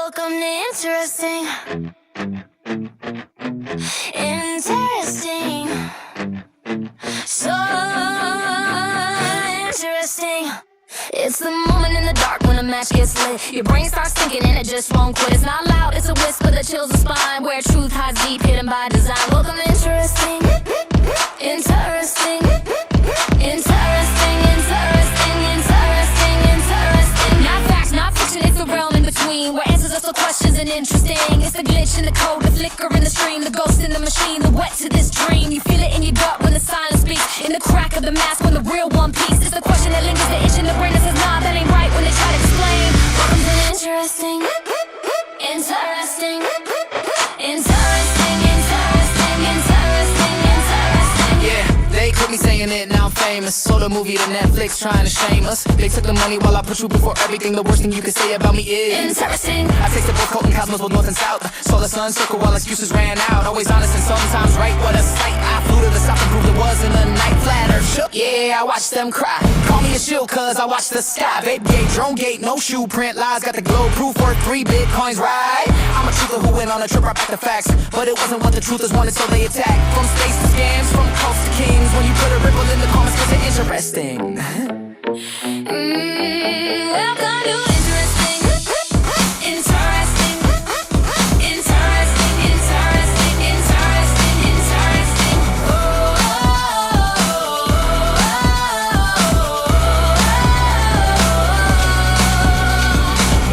Welcome to interesting. Interesting. So interesting. It's the moment in the dark when a match gets lit. Your brain starts thinking and it just won't quit. It's not loud, it's a whisper that chills the spine, where truth hides deep, hidden by design. Welcome to interesting. Interesting. Interesting, interesting, interesting, interesting. Not facts, not fiction, it's the realm in between, where answers are still questions and interesting. It's the glitch in the code, the flicker in the stream, the ghost in the machine, the wet to this dream. You feel it in your gut when the silence speaks, in the crack of the mask when the real one piece. It's the question that lingers, the itch in the brain that says, nah, that ain't right when they try to explain. Welcome to interesting. Interesting. Interesting, interesting, interesting, interesting. Yeah, they quit me saying it, now I'm famous. Sold a movie to Netflix trying to shame us. They took the money while I put you before everything. The worst thing you can say about me is interesting. I tasted both cold and cosmos, both north and south. Saw the sun circle while excuses ran out. Always honest and sometimes right, what a sight. I flew to the south and proved it wasn't a night. Flat earth shook, yeah, I watched them cry. Call me a shield cause I watched the sky. Babe gate, drone gate, no shoe print lies. Got the glow proof worth 3 bitcoins, right? I'm a truther who went on a trip, right back to facts. But it wasn't what the truthers wanted, so they attacked. From space to scams, from coast to kings. When you put a ripple in the comments, cause it's interesting. Welcome to interesting. Interesting. Interesting, interesting, interesting, interesting.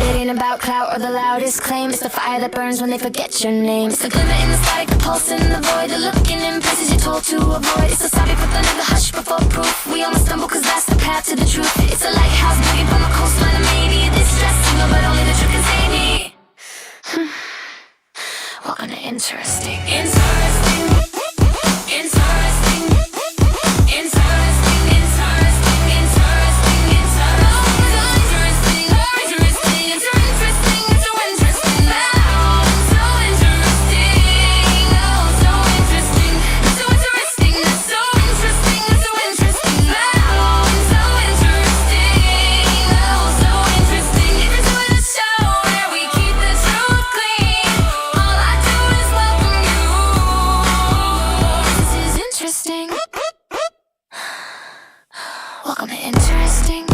It ain't about clout or the loudest claim. It's the fire that burns when they forget your name. It's the glimmer in the static, the pulse in the void, the looking in places you're told to avoid. It's the savvy for thunder, the hush before proof. We almost stumble cause that's the path to the truth. It's a lighthouse bringing from a coastline of mania. This stress signal, but only the truth can save me. Welcome to interesting. Interesting. Interesting. Interesting, interesting, interesting, interesting. Interesting, it's so interesting, it's so interesting now. So interesting, oh so interesting. It's so interesting, it's so interesting, it's so interesting now. So interesting, oh so interesting. It's to the show where we keep the truth clean. All I do is welcome you. This is interesting. Welcome to interesting.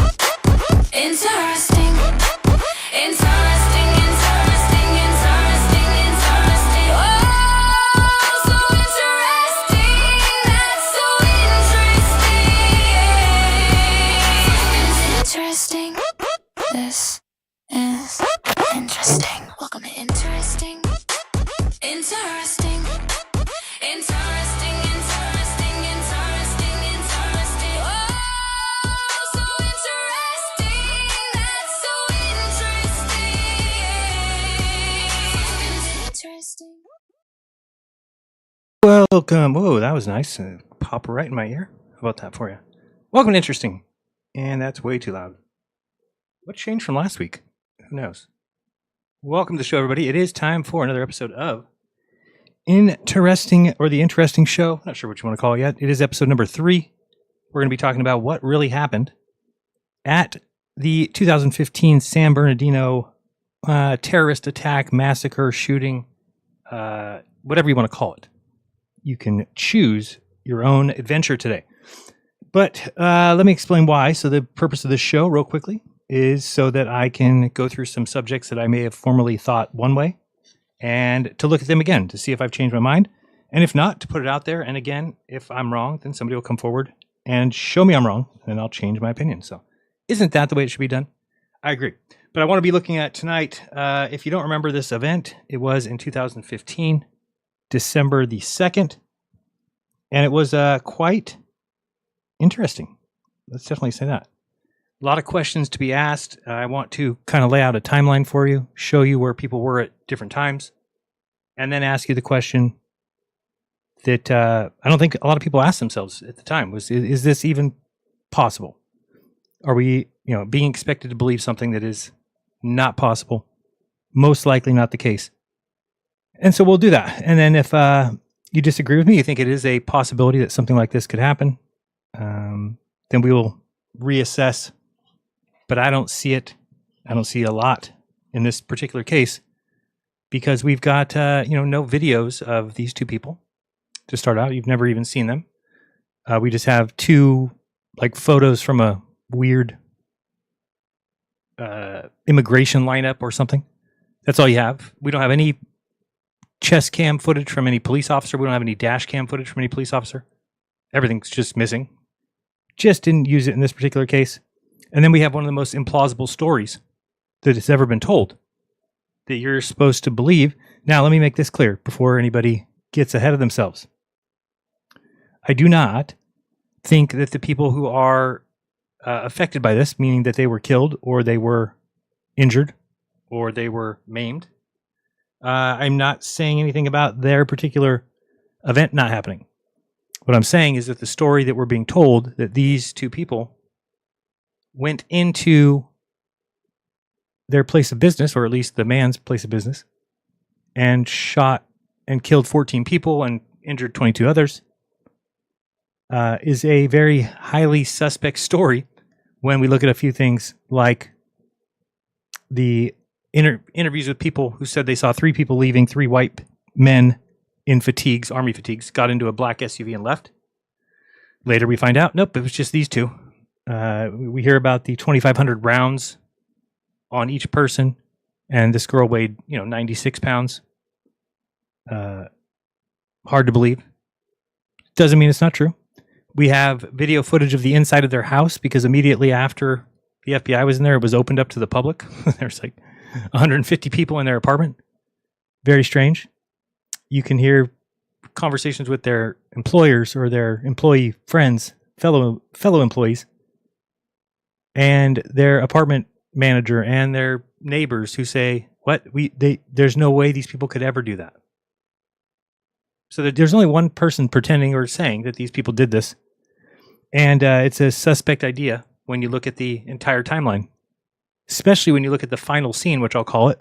Interesting. Interesting, interesting, interesting, interesting. Oh, so interesting. That's so interesting. Interesting. This is interesting. Welcome to interesting. Interesting. Interesting, interesting, interesting, interesting. Oh, so interesting. That's so interesting. Interesting. Welcome. Whoa, that was nice. Pop right in my ear. How about that for you? Welcome to Interesting. And that's way too loud. What changed from last week? Who knows? Welcome to the show, everybody. It is time for another episode of Interesting, or The Interesting Show. Not sure what you want to call it yet. It is episode number 3. We're going to be talking about what really happened at the 2015 San Bernardino terrorist attack, massacre, shooting, whatever you want to call it. You can choose your own adventure today. But let me explain why. So the purpose of this show, real quickly, is so that I can go through some subjects that I may have formerly thought one way, and to look at them again to see if I've changed my mind. And if not, to put it out there. And again, if I'm wrong, then somebody will come forward and show me I'm wrong, and I'll change my opinion. So isn't that the way it should be done? I agree. But I want to be looking at tonight, if you don't remember this event, it was in 2015, December the 2nd. And it was quite interesting. Let's definitely say that. A lot of questions to be asked. I want to kind of lay out a timeline for you, show you where people were at different times, and then ask you the question that I don't think a lot of people asked themselves at the time: is this even possible? Are we, being expected to believe something that is not possible? Most likely not the case. And so we'll do that. And then if you disagree with me, you think it is a possibility that something like this could happen, then we will reassess. But I don't see it. I don't see a lot in this particular case because we've got no videos of these two people to start out. You've never even seen them. We just have two photos from a weird immigration lineup or something. That's all you have. We don't have any chest cam footage from any police officer. We don't have any dash cam footage from any police officer. Everything's just missing. Just didn't use it in this particular case. And then we have one of the most implausible stories that has ever been told that you're supposed to believe. Now, let me make this clear before anybody gets ahead of themselves. I do not think that the people who are affected by this, meaning that they were killed or they were injured or they were maimed, I'm not saying anything about their particular event not happening. What I'm saying is that the story that we're being told, that these two people went into their place of business, or at least the man's place of business, and shot and killed 14 people and injured 22 others, is a very highly suspect story when we look at a few things like the interviews with people who said they saw 3 people leaving, 3 white men in fatigues, army fatigues, got into a black SUV and left. Later we find out, nope, it was just these two. We hear about the 2,500 rounds on each person, and this girl weighed, 96 pounds. Hard to believe. Doesn't mean it's not true. We have video footage of the inside of their house because immediately after the FBI was in there, it was opened up to the public. There's 150 people in their apartment. Very strange. You can hear conversations with their employers or their employee friends, fellow employees, and their apartment manager and their neighbors who say, there's no way these people could ever do that. So there's only one person pretending or saying that these people did this. And it's a suspect idea when you look at the entire timeline, especially when you look at the final scene, which I'll call it.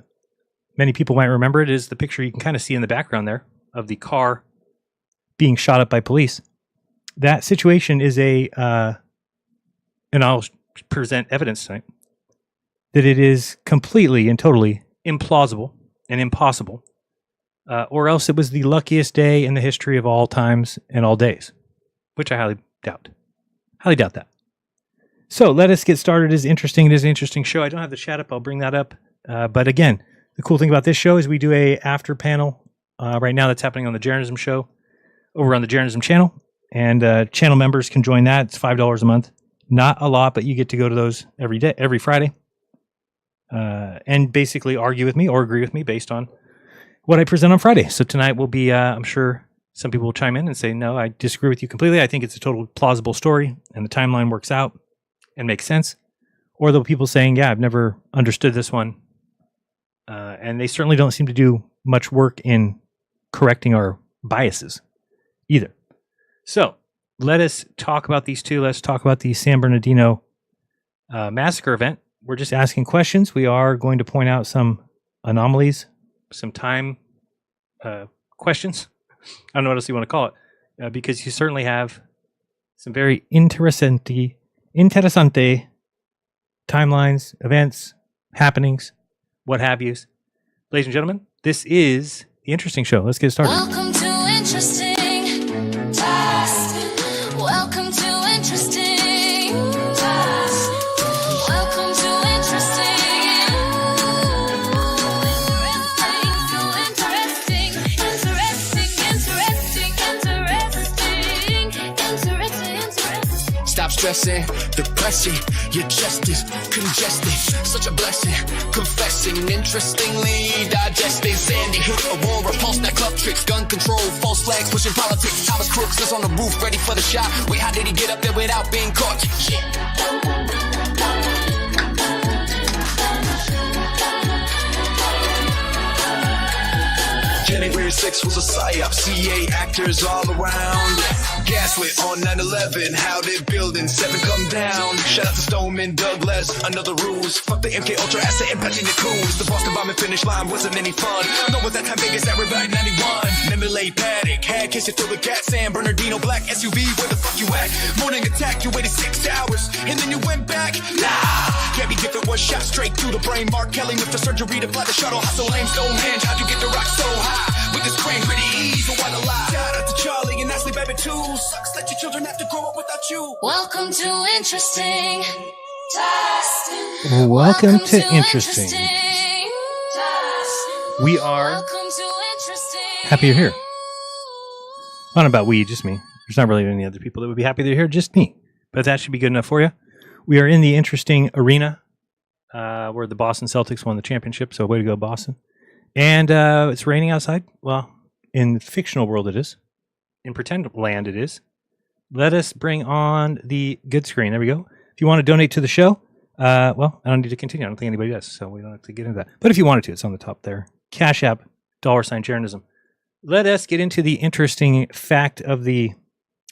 Many people might remember it is the picture you can kind of see in the background there of the car being shot up by police. That situation is and I'll present evidence tonight, that it is completely and totally implausible and impossible, or else it was the luckiest day in the history of all times and all days, which I highly doubt. Highly doubt that. So let us get started. It is interesting. It is an interesting show. I don't have the chat up. I'll bring that up. But again, the cool thing about this show is we do a after panel right now that's happening on the Jeranism show over on the Jeranism channel. And channel members can join that. It's $5 a month. Not a lot, but you get to go to those every Friday. And basically argue with me or agree with me based on what I present on Friday. So tonight will be, I'm sure some people will chime in and say, no, I disagree with you completely. I think it's a total plausible story and the timeline works out and makes sense. Or there'll be people saying, yeah, I've never understood this one. And they certainly don't seem to do much work in correcting our biases either. So let us talk about these two. Let's talk about the San Bernardino Massacre event. We're just asking questions. We are going to point out some anomalies, some time questions. I don't know what else you want to call it, because you certainly have some very interessante timelines, events, happenings, what have yous. Ladies and gentlemen, this is The Interesting Show. Let's get started. Welcome to Interesting Task. Welcome to Interesting Task. Welcome to Interesting. Interesting. Stop stressing, depression, your chest is congested. Such a blessing, confessing, interestingly digesting. Sandy, Aurora, pulse neck club tricks, gun control, false flags, pushing politics. Thomas Crooks is on the roof, ready for the shot. Wait, how did he get up there without being caught? January 6th was a psyop, CA actors all around. gaslit on 9/11. How did building 7 come down? Shout out to Stoneman, Douglas, another rules. Fuck the MK Ultra asset impacting the crews. The Boston bombing finish line wasn't any fun. No, with that time Vegas at Rebellion 91. Memory Paddock, had kiss you through the cat. San Bernardino black SUV, where the fuck you at? Morning attack, you waited 6 hours, and then you went back? Nah, can't be different, was shot straight through the brain. Mark Kelly with the surgery to fly the shuttle. Hustle lame, Stonehenge, how'd you get the rock so high? With this brain pretty ease, so why the lie? Shout out to Charlie and Ashley, baby, too. Sucks that your children have to grow up without you. Welcome to interesting. Justin. Welcome to Interesting. Justin. We are Welcome to interesting. happy you're here. Not about we, just me. There's not really any other people that would be happy they're here, just me. But that should be good enough for you. We are in the interesting arena where the Boston Celtics won the championship, so way to go, Boston. And it's raining outside. Well, in the fictional world it is. In pretend land it is. Let us bring on the good screen. There we go. If you want to donate to the show, well, I don't need to continue. I don't think anybody does, so we don't have to get into that. But if you wanted to, it's on the top there. Cash App, $ jeranism. Let us get into the interesting fact of the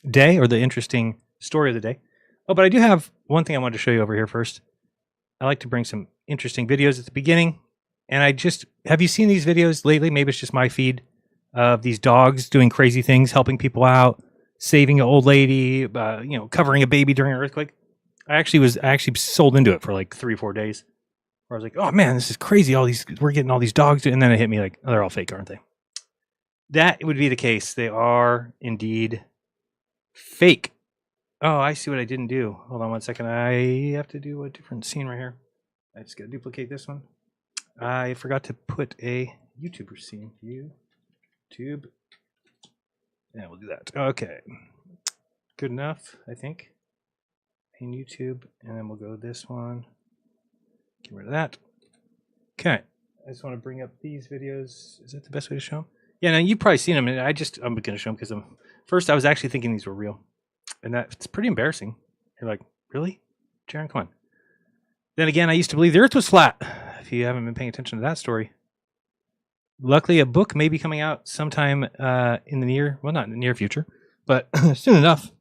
day, or the interesting story of the day. Oh, but I do have one thing I wanted to show you over here first. I like to bring some interesting videos at the beginning. And have you seen these videos lately? Maybe it's just my feed of these dogs doing crazy things, helping people out, saving an old lady, covering a baby during an earthquake. I actually sold into it for like 3 or 4 days. Where I was like, oh man, this is crazy. We're getting all these dogs. And then it hit me like, oh, they're all fake, aren't they? That would be the case. They are indeed fake. Oh, I see what I didn't do. Hold on one second. I have to do a different scene right here. I just got to duplicate this one. I forgot to put a YouTuber scene. YouTube. Yeah, we'll do that. Okay. Good enough, I think. In YouTube. And then we'll go this one. Get rid of that. Okay. I just want to bring up these videos. Is that the best way to show them? Yeah, now you've probably seen them. And I'm going to show them because first I was actually thinking these were real. And it's pretty embarrassing. You're like, really? Jaron, come on. Then again, I used to believe the earth was flat. If you haven't been paying attention to that story. Luckily, a book may be coming out sometime in the not in the near future, but soon enough.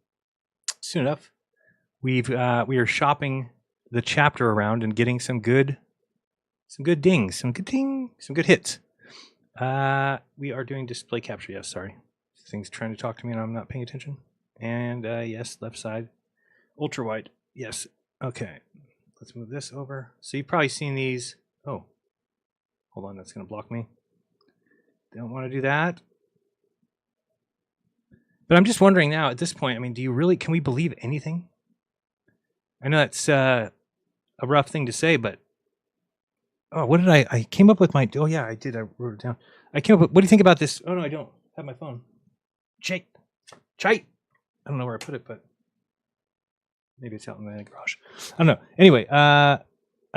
Soon enough. We are shopping the chapter around and getting some good dings, some good hits. We are doing display capture. Yes, sorry. This thing's trying to talk to me and I'm not paying attention. And yes, left side, ultra wide. Yes. Okay. Let's move this over. So you've probably seen these. Oh, hold on. That's going to block me. Don't want to do that. But I'm just wondering now at this point, I mean, can we believe anything? I know that's a rough thing to say, but what did I came up with oh yeah, I did. I wrote it down. I came up with, what do you think about this? Oh no, I don't have my phone. Chait. I don't know where I put it, but maybe it's out in the garage. I don't know. Anyway, I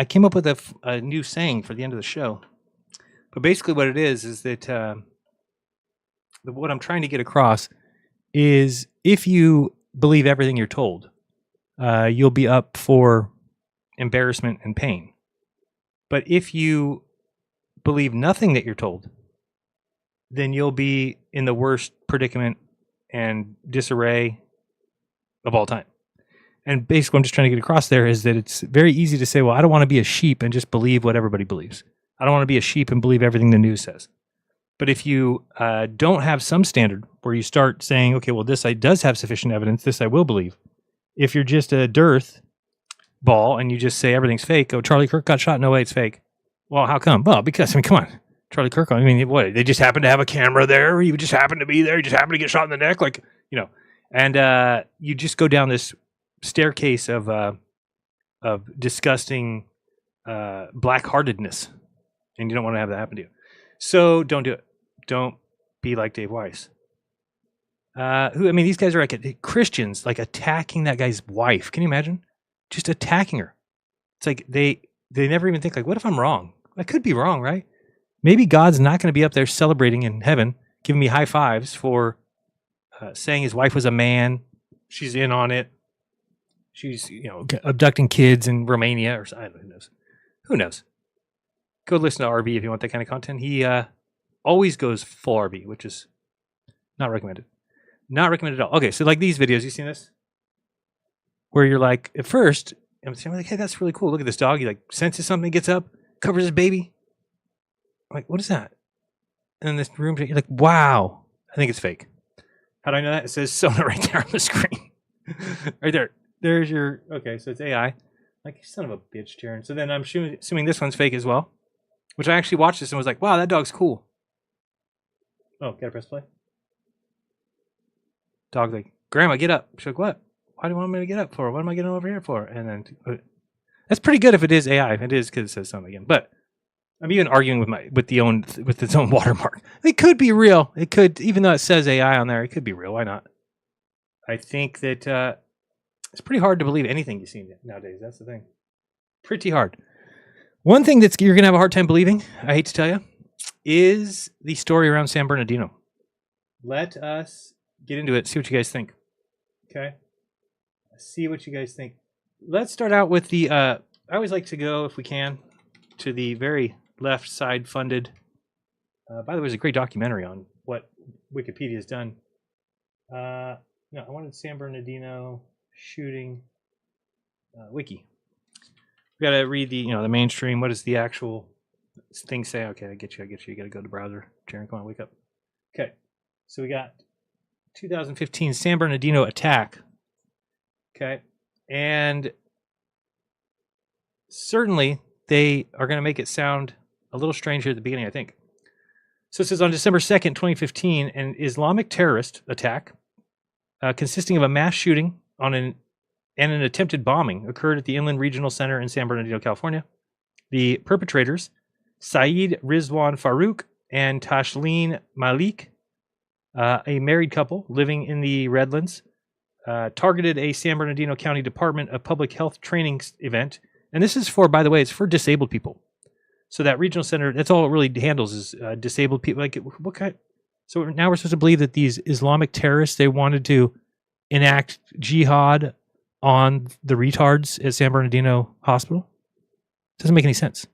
came up with a new saying for the end of the show. But basically what it is that what I'm trying to get across is if you believe everything you're told, you'll be up for embarrassment and pain. But if you believe nothing that you're told, then you'll be in the worst predicament and disarray of all time. And basically what I'm just trying to get across there is that it's very easy to say, well, I don't want to be a sheep and just believe what everybody believes. I don't want to be a sheep and believe everything the news says. But if you don't have some standard where you start saying, okay, well, this does have sufficient evidence, this I will believe. If you're just a dearth ball and you just say everything's fake, oh, Charlie Kirk got shot, no way, it's fake. Well, how come? Well, because, come on. Charlie Kirk, what? They just happened to have a camera there. He just happened to be there. He just happened to get shot in the neck. And you just go down this staircase of disgusting black-heartedness. And you don't want to have that happen to you. So don't do it. Don't be like Dave Weiss. These guys are like Christians, like attacking that guy's wife. Can you imagine? Just attacking her. It's like they never even think like, what if I'm wrong? I could be wrong, right? Maybe God's not going to be up there celebrating in heaven, giving me high fives for saying his wife was a man. She's in on it. She's, abducting kids in Romania or I don't know, who knows. Who knows? Go listen to RB if you want that kind of content. He always goes full RB, which is not recommended. Not recommended at all. Okay, so like these videos, you seen this? Where you're like, at first, I'm saying like, hey, that's really cool. Look at this dog. He like senses something, gets up, covers his baby. I'm like, what is that? And then this room, you're like, wow. I think it's fake. How do I know that? It says Sona right there on the screen. Right there. There's your, okay, so it's AI. Like, son of a bitch, Jaron. So then I'm assuming this one's fake as well, which I actually watched this and was like, wow, that dog's cool. Oh, gotta press play. Dog like, Grandma, get up. She's like, what? Why do you want me to get up for? What am I getting over here for? And then that's pretty good if it is AI. It is because it says something again. But I'm even arguing with its own watermark. It could be real. It could, even though it says AI on there, it could be real. Why not? I think that it's pretty hard to believe anything you see nowadays. That's the thing. Pretty hard. One thing that you're gonna have a hard time believing, I hate to tell you, is the story around San Bernardino. Let us get into it. See what you guys think. Okay. See what you guys think. Let's start out with the. I always like to go, if we can, to the very left side funded. By the way, there's a great documentary on what Wikipedia has done. No, I wanted San Bernardino shooting wiki. We got to read the the mainstream. What does the actual thing say? Okay, I get you. You got to go to the browser. Jaron, come on, wake up. Okay, so we got 2015 San Bernardino attack. Okay, and certainly they are going to make it sound a little strange here at the beginning, I think. So it says on December 2nd, 2015, an Islamic terrorist attack consisting of a mass shooting and an attempted bombing occurred at the Inland Regional Center in San Bernardino, California. The perpetrators, Saeed Rizwan Farouk and Tashlin Malik, a married couple living in the Redlands, targeted a San Bernardino County Department of Public Health training event. And this is for, by the way, it's for disabled people. So that regional center, that's all it really handles is disabled people. Like, what kind? So now we're supposed to believe that these Islamic terrorists, they wanted to enact jihad on the retards at San Bernardino Hospital? Doesn't make any sense.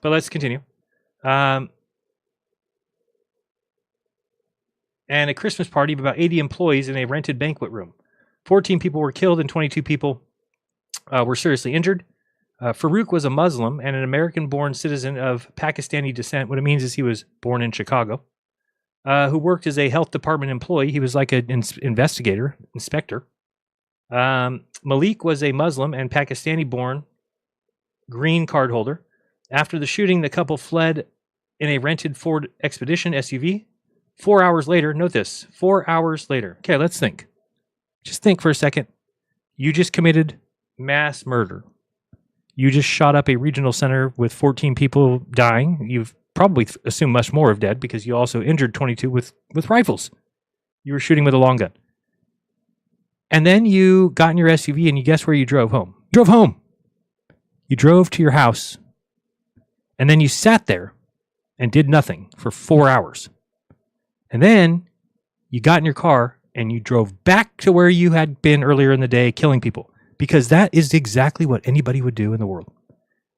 But let's continue. And a Christmas party of about 80 employees in a rented banquet room. 14 people were killed and 22 people were seriously injured. Farouk was a Muslim and an American-born citizen of Pakistani descent. What it means is he was born in Chicago, who worked as a health department employee. He was like an inspector. Malik was a Muslim and Pakistani-born green card holder. After the shooting, the couple fled in a rented Ford Expedition SUV. 4 hours later, note this, 4 hours later. Okay, let's think. Just think for a second. You just committed mass murder. You just shot up a regional center with 14 people dying. You've probably assumed much more of dead because you also injured 22 with rifles. You were shooting with a long gun. And then you got in your SUV and you guess where you drove home? You drove home. You drove to your house. And then you sat there and did nothing for 4 hours. And then you got in your car and you drove back to where you had been earlier in the day killing people. Because that is exactly what anybody would do in the world.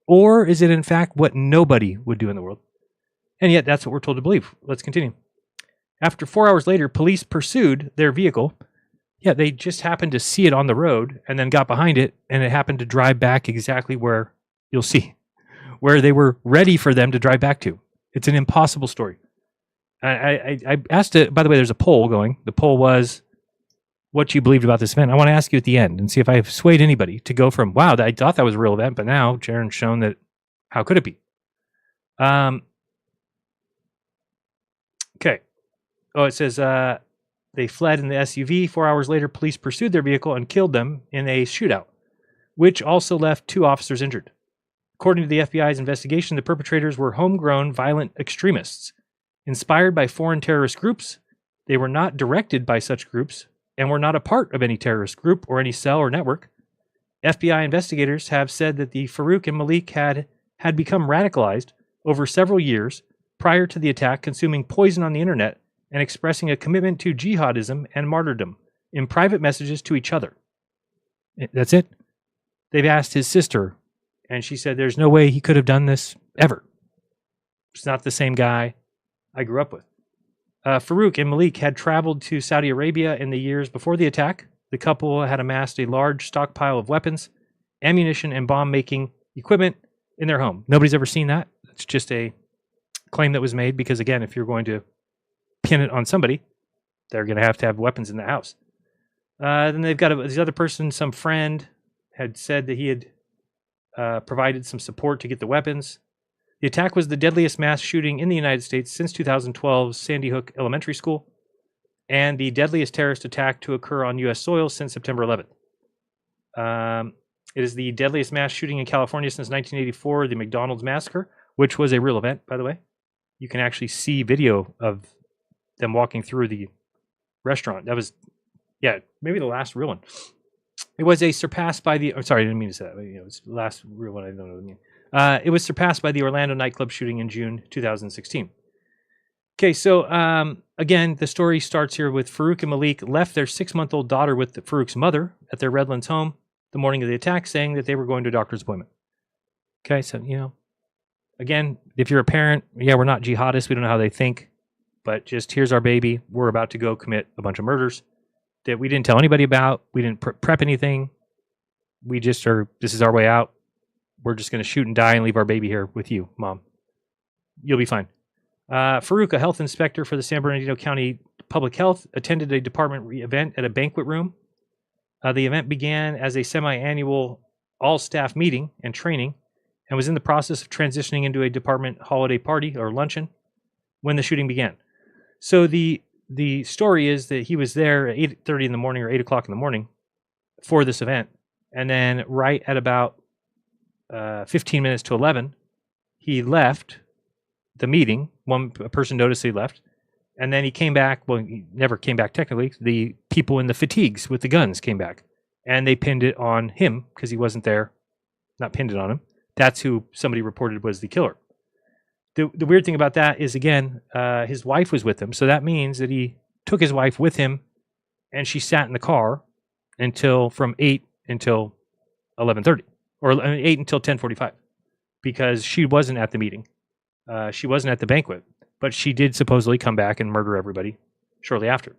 Or is it in fact what nobody would do in the world? And yet that's what we're told to believe. Let's continue. After 4 hours later, police pursued their vehicle. Yeah, they just happened to see it on the road and then got behind it, and it happened to drive back exactly where you'll see, where they were ready for them to drive back to. It's an impossible story. I asked it, by the way, there's a poll going. The poll was what you believed about this event. I want to ask you at the end and see if I've swayed anybody to go from, wow, I thought that was a real event, but now Jaron's shown that, how could it be? Okay. Oh, it says they fled in the SUV. 4 hours later, police pursued their vehicle and killed them in a shootout, which also left 2 officers injured. According to the FBI's investigation, the perpetrators were homegrown violent extremists. Inspired by foreign terrorist groups, they were not directed by such groups and were not a part of any terrorist group or any cell or network. FBI investigators have said that the Farouk and Malik had become radicalized over several years prior to the attack, consuming poison on the internet and expressing a commitment to jihadism and martyrdom in private messages to each other. That's it. They've asked his sister, and she said there's no way he could have done this ever. It's not the same guy I grew up with. Farouk and Malik had traveled to Saudi Arabia in the years before the attack. The couple had amassed a large stockpile of weapons, ammunition, and bomb-making equipment in their home. Nobody's ever seen that. It's just a claim that was made because, again, if you're going to pin it on somebody, they're going to have weapons in the house. Then they've got this other person, some friend, had said that he had provided some support to get the weapons. The attack was the deadliest mass shooting in the United States since 2012's Sandy Hook Elementary School, and the deadliest terrorist attack to occur on U.S. soil since September 11th. It is the deadliest mass shooting in California since 1984, the McDonald's Massacre, which was a real event, by the way. You can actually see video of them walking through the restaurant. That was, maybe the last real one. It was surpassed by the. Sorry, I didn't mean to say that. It's the last real one. I don't know what I mean. It was surpassed by the Orlando nightclub shooting in June 2016. Okay, so again, the story starts here with Farouk and Malik left their 6-month-old daughter with Farouk's mother at their Redlands home the morning of the attack, saying that they were going to a doctor's appointment. Okay, so, again, if you're a parent, we're not jihadists. We don't know how they think, but just here's our baby. We're about to go commit a bunch of murders that we didn't tell anybody about. We didn't prep anything. We just this is our way out. We're just going to shoot and die and leave our baby here with you, Mom. You'll be fine. Farouk, a health inspector for the San Bernardino County Public Health, attended a department event at a banquet room. The event began as a semi-annual all-staff meeting and training and was in the process of transitioning into a department holiday party or luncheon when the shooting began. So the story is that he was there at 8:30 in the morning or 8 o'clock in the morning for this event. And then right at about 15 minutes to 11, he left the meeting. One person noticed he left. And then he came back. Well, he never came back technically. The people in the fatigues with the guns came back. And they pinned it on him because he wasn't there. Not pinned it on him. That's who somebody reported was the killer. The weird thing about that is, again, his wife was with him. So that means that he took his wife with him and she sat in the car from 8 until 11:30. Or 8 until 10:45. Because she wasn't at the meeting. She wasn't at the banquet. But she did supposedly come back and murder everybody shortly after.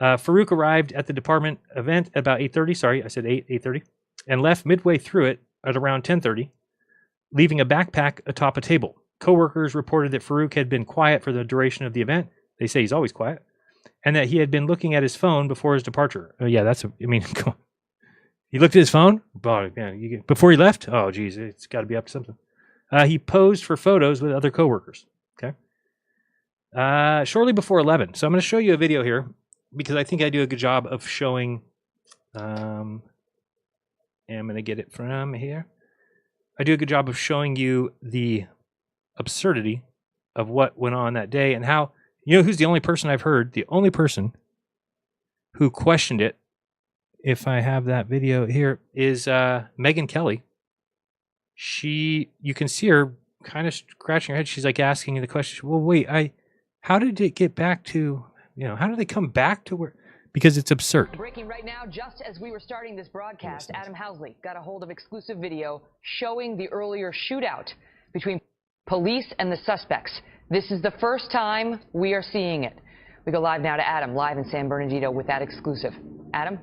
Farouk arrived at the department event at about 8:30. Sorry, I said 8:30. And left midway through it at around 10:30, leaving a backpack atop a table. Coworkers reported that Farouk had been quiet for the duration of the event. They say he's always quiet. And that he had been looking at his phone before his departure. He looked at his phone? Oh, man, before he left? Oh, geez, it's got to be up to something. He posed for photos with other coworkers. Okay. Shortly before 11. So I'm going to show you a video here because I think I do a good job of showing. I'm going to get it from here. I do a good job of showing you the absurdity of what went on that day and how, who's the only person I've heard, the only person who questioned it, if I have that video here, is Megyn Kelly. You can see her kind of scratching her head. She's like asking the question, well, wait, how did it get back to, how did they come back to where? Because it's absurd. Breaking right now, just as we were starting this broadcast, Adam Housley got a hold of exclusive video showing the earlier shootout between police and the suspects. This is the first time we are seeing it. We go live now to Adam, live in San Bernardino with that exclusive. Adam?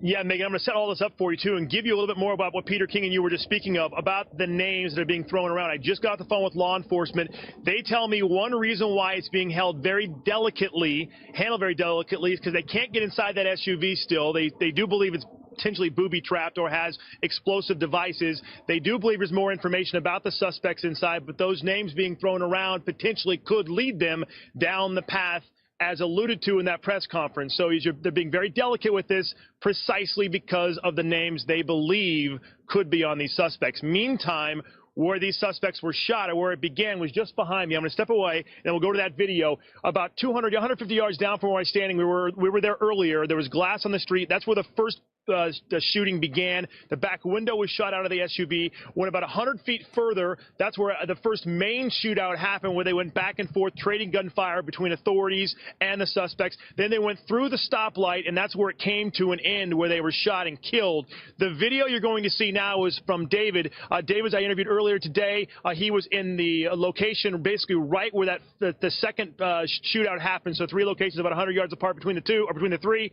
Yeah, Megan, I'm going to set all this up for you, too, and give you a little bit more about what Peter King and you were just speaking of, about the names that are being thrown around. I just got off the phone with law enforcement. They tell me one reason why it's being handled very delicately, is because they can't get inside that SUV still. They do believe it's potentially booby-trapped or has explosive devices. They do believe there's more information about the suspects inside, but those names being thrown around potentially could lead them down the path as alluded to in that press conference. So they're being very delicate with this precisely because of the names they believe could be on these suspects. Meantime, where these suspects were shot or where it began was just behind me. I'm going to step away, and then we'll go to that video. About 150 yards down from where I'm standing, we were there earlier. There was glass on the street. That's where the first the shooting began. The back window was shot out of the SUV. Went about 100 feet further. That's where the first main shootout happened, where they went back and forth, trading gunfire between authorities and the suspects. Then they went through the stoplight, and that's where it came to an end, where they were shot and killed. The video you're going to see now is from David. David, I interviewed earlier today. He was in the location, basically right where the second shootout happened. So 3 locations about 100 yards apart between the two, or between the 3.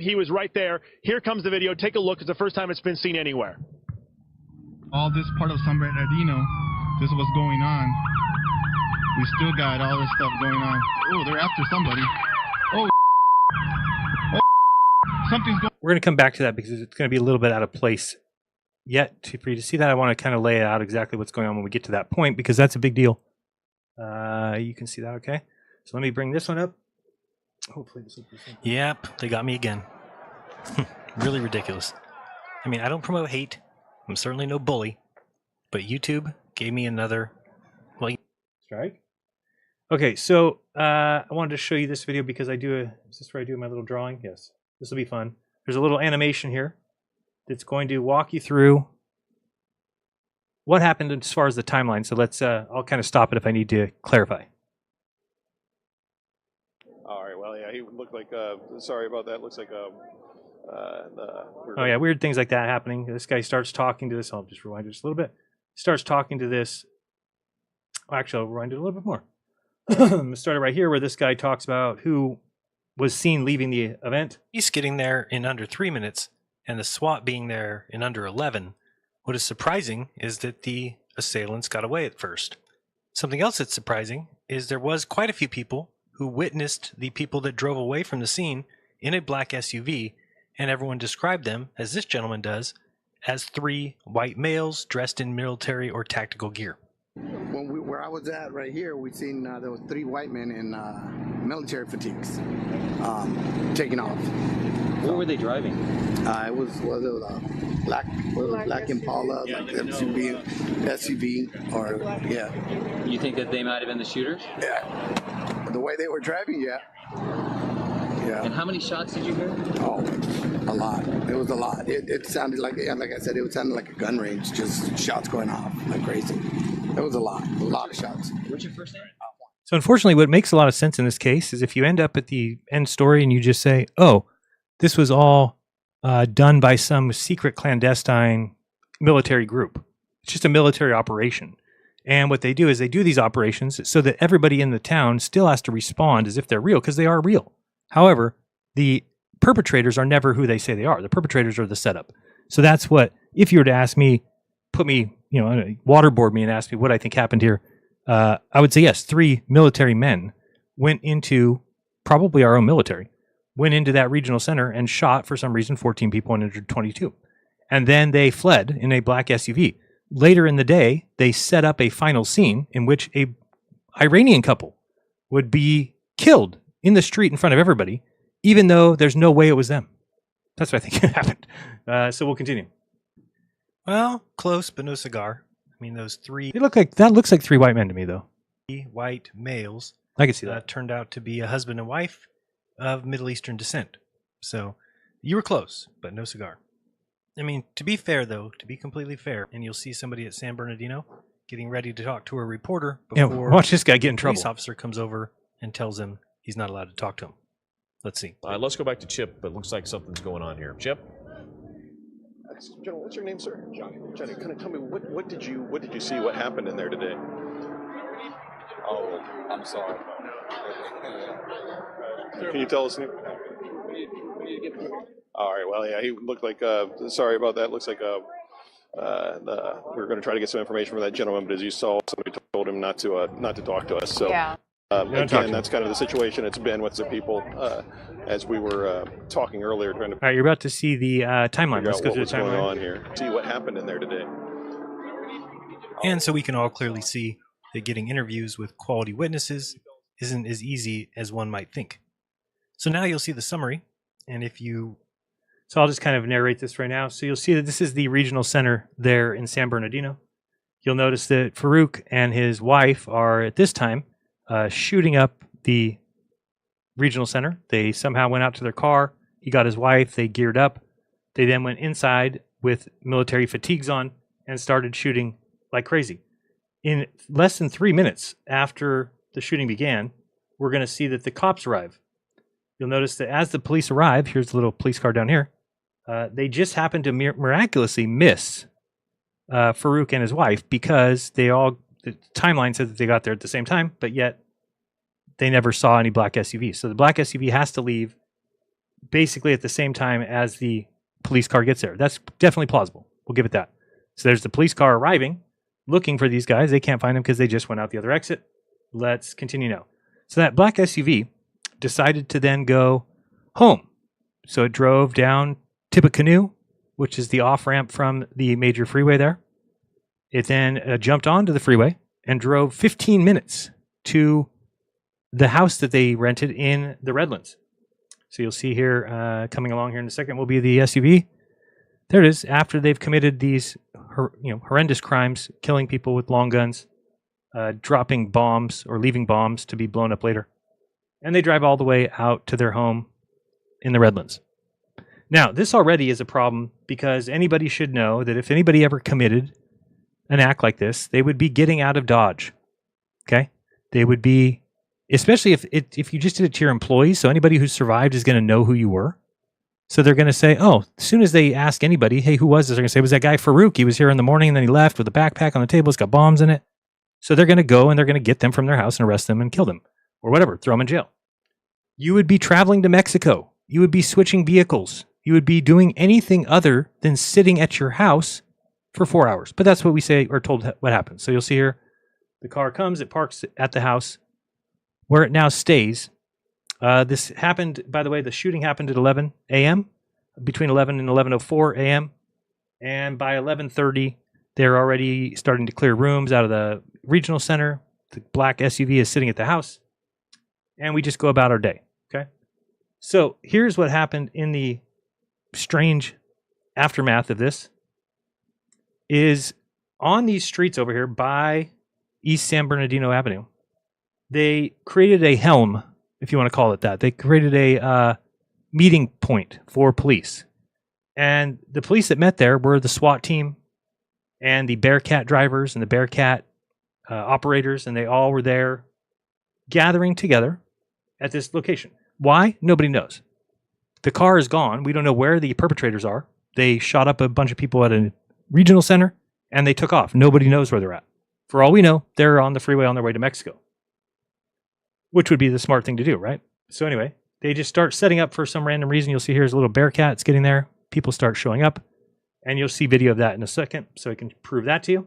He was right there. Here comes the video. Take a look. It's the first time it's been seen anywhere. All this part of San Bernardino, this is what's going on. We still got all this stuff going on. Oh, they're after somebody. Oh, something's going. We're going to come back to that because it's going to be a little bit out of place yet for you to see that. I want to kind of lay out exactly what's going on when we get to that point, because that's a big deal. You can see that, okay? So let me bring this one up. Hopefully this will be simple. Yep, they got me again. Really ridiculous. I mean, I don't promote hate. I'm certainly no bully. But YouTube gave me another, well, strike. Okay, so I wanted to show you this video because I do is this where I do my little drawing? Yes. This will be fun. There's a little animation here that's going to walk you through what happened as far as the timeline. So let's, I'll kind of stop it if I need to clarify. All right, well, yeah, he looked like, sorry about that, looks like Oh yeah, weird things like that happening. This guy starts talking to this. I'll just rewind it just a little bit. Starts talking to this. Actually, I'll rewind it a little bit more. Started right here where this guy talks about who was seen leaving the event. he's getting there in under 3 minutes, and the SWAT being there in under 11. What is surprising is that the assailants got away at first. Something else that's surprising is there was quite a few people who witnessed the people that drove away from the scene in a black SUV, and everyone described them, as this gentleman does, as 3 white males dressed in military or tactical gear. Where I was at right here, we seen there was 3 white men in military fatigues taking off. What were they driving? It was a black Impala, like SUV, or yeah. You think that they might have been the shooters? Yeah. The way they were driving, yeah. Yeah. And how many shots did you hear? Oh, a lot. It was a lot. It sounded like, like I said, it sounded like a gun range, just shots going off like crazy. It was a lot of shots. What's your first name? So unfortunately, what makes a lot of sense in this case is if you end up at the end story and you just say, oh, this was all done by some secret clandestine military group. It's just a military operation. And what they do is they do these operations so that everybody in the town still has to respond as if they're real, because they are real. However, the perpetrators are never who they say they are. The perpetrators are the setup. So that's what, if you were to ask me, put me, waterboard me and ask me what I think happened here, I would say yes, 3 military men went into, probably our own military, went into that regional center and shot, for some reason, 14 people and injured 22. And then they fled in a black SUV. Later in the day, they set up a final scene in which a Iranian couple would be killed in the street in front of everybody, even though there's no way it was them. That's what I think happened. So we'll continue. Well, close, but no cigar. I mean, those 3 That looks like 3 white men to me, though. white males I can see that. turned out to be a husband and wife of Middle Eastern descent. So you were close, but no cigar. I mean, to be fair, though, to be completely fair, and you'll see somebody at San Bernardino getting ready to talk to a reporter before watch this guy get in trouble. Police officer comes over and tells him he's not allowed to talk to him. Let's see. Let's go back to Chip. It looks like something's going on here. Chip? Gentlemen, what's your name, sir? Johnny. Johnny, kind of tell me what did you see? What happened in there today? Oh, I'm sorry. Can you tell us? All right. Well, yeah, he looked like. Sorry about that. Looks like we were going to try to get some information from that gentleman, but as you saw, somebody told him not to talk to us. So. Yeah. Again, that's kind of the situation it's been with the people as we were talking earlier, trying to. All right, you're about to see the timeline. Let's go through the What's going timeline. on here? See what happened in there today. And so we can all clearly see that getting interviews with quality witnesses isn't as easy as one might think. So now you'll see the summary, and So I'll just kind of narrate this right now. So you'll see that this is the regional center there in San Bernardino. You'll notice that Farouk and his wife are at this time shooting up the regional center. They somehow went out to their car. He got his wife. They geared up. They then went inside with military fatigues on and started shooting like crazy. In less than 3 minutes after the shooting began, we're going to see that the cops arrive. You'll notice that as the police arrive, here's the little police car down here, they just happened to miraculously miss Farouk and his wife because the timeline says that they got there at the same time, but yet they never saw any black SUV. So the black SUV has to leave basically at the same time as the police car gets there. That's definitely plausible. We'll give it that. So there's the police car arriving, looking for these guys. They can't find them because they just went out the other exit. Let's continue now. So that black SUV decided to then go home. So it drove down Tippecanoe, which is the off-ramp from the major freeway there. It then jumped onto the freeway and drove 15 minutes to the house that they rented in the Redlands. So you'll see here, coming along here in a second, will be the SUV. There it is, after they've committed these horrendous crimes, killing people with long guns, dropping bombs or leaving bombs to be blown up later. And they drive all the way out to their home in the Redlands. Now, this already is a problem because anybody should know that if anybody ever committed an act like this, they would be getting out of Dodge. Okay? They would be, especially if you just did it to your employees, so anybody who survived is going to know who you were. So they're going to say, oh, as soon as they ask anybody, hey, who was this? They're going to say, it was that guy Farouk. He was here in the morning and then he left with a backpack on the table. It's got bombs in it. So they're going to go and they're going to get them from their house and arrest them and kill them or whatever, throw them in jail. You would be traveling to Mexico. You would be switching vehicles. You would be doing anything other than sitting at your house for 4 hours. But that's what we say or told what happens. So you'll see here, the car comes, it parks at the house where it now stays. This happened, by the way, the shooting happened at 11 a.m., between 11 and 11:04 a.m. And by 11:30, they're already starting to clear rooms out of the regional center. The black SUV is sitting at the house. And we just go about our day, okay? So here's what happened in the strange aftermath of this. Is on these streets over here by East San Bernardino Avenue, they created a helm, if you want to call it that. They created a meeting point for police. And the police that met there were the SWAT team and the Bearcat drivers and the Bearcat operators, and they all were there gathering together at this location. Why? Nobody knows. The car is gone. We don't know where the perpetrators are. They shot up a bunch of people at a regional center and they took off. Nobody knows where they're at. For all we know, they're on the freeway on their way to Mexico, which would be the smart thing to do, right? So anyway, they just start setting up for some random reason. You'll see here's a little Bearcat getting there. People start showing up, and you'll see video of that in a second, so I can prove that to you.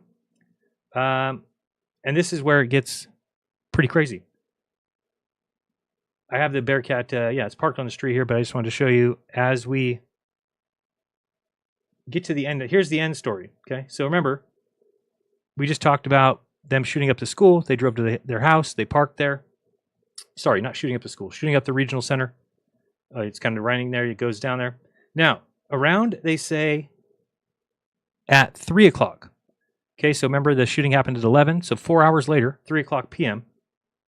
And this is where it gets pretty crazy. I have the Bearcat, it's parked on the street here, but I just wanted to show you as we get to the end. Here's the end story, okay? So remember, we just talked about them shooting up the school. They drove to their house. They parked there. Sorry, not shooting up the school, shooting up the regional center. It's kind of raining there. It goes down there. Now, around, they say, at 3 o'clock. Okay, so remember the shooting happened at 11. So 4 hours later, 3 o'clock p.m.,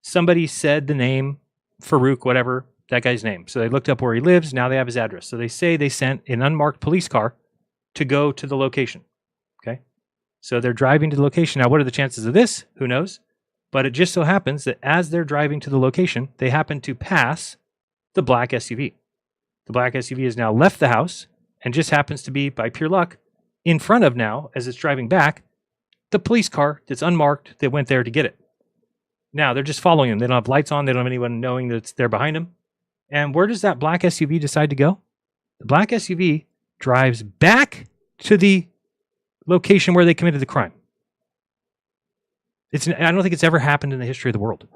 somebody said the name, Farouk, whatever, that guy's name. So they looked up where he lives. Now they have his address. So they say they sent an unmarked police car to go to the location. Okay, so they're driving to the location. Now, what are the chances of this? Who knows? But it just so happens that as they're driving to the location, they happen to pass the black SUV. The black SUV has now left the house and just happens to be, by pure luck, in front of now, as it's driving back, the police car that's unmarked that went there to get it. Now, they're just following them. They don't have lights on. They don't have anyone knowing that it's there behind them. And where does that black SUV decide to go? The black SUV drives back to the location where they committed the crime. I don't think it's ever happened in the history of the world.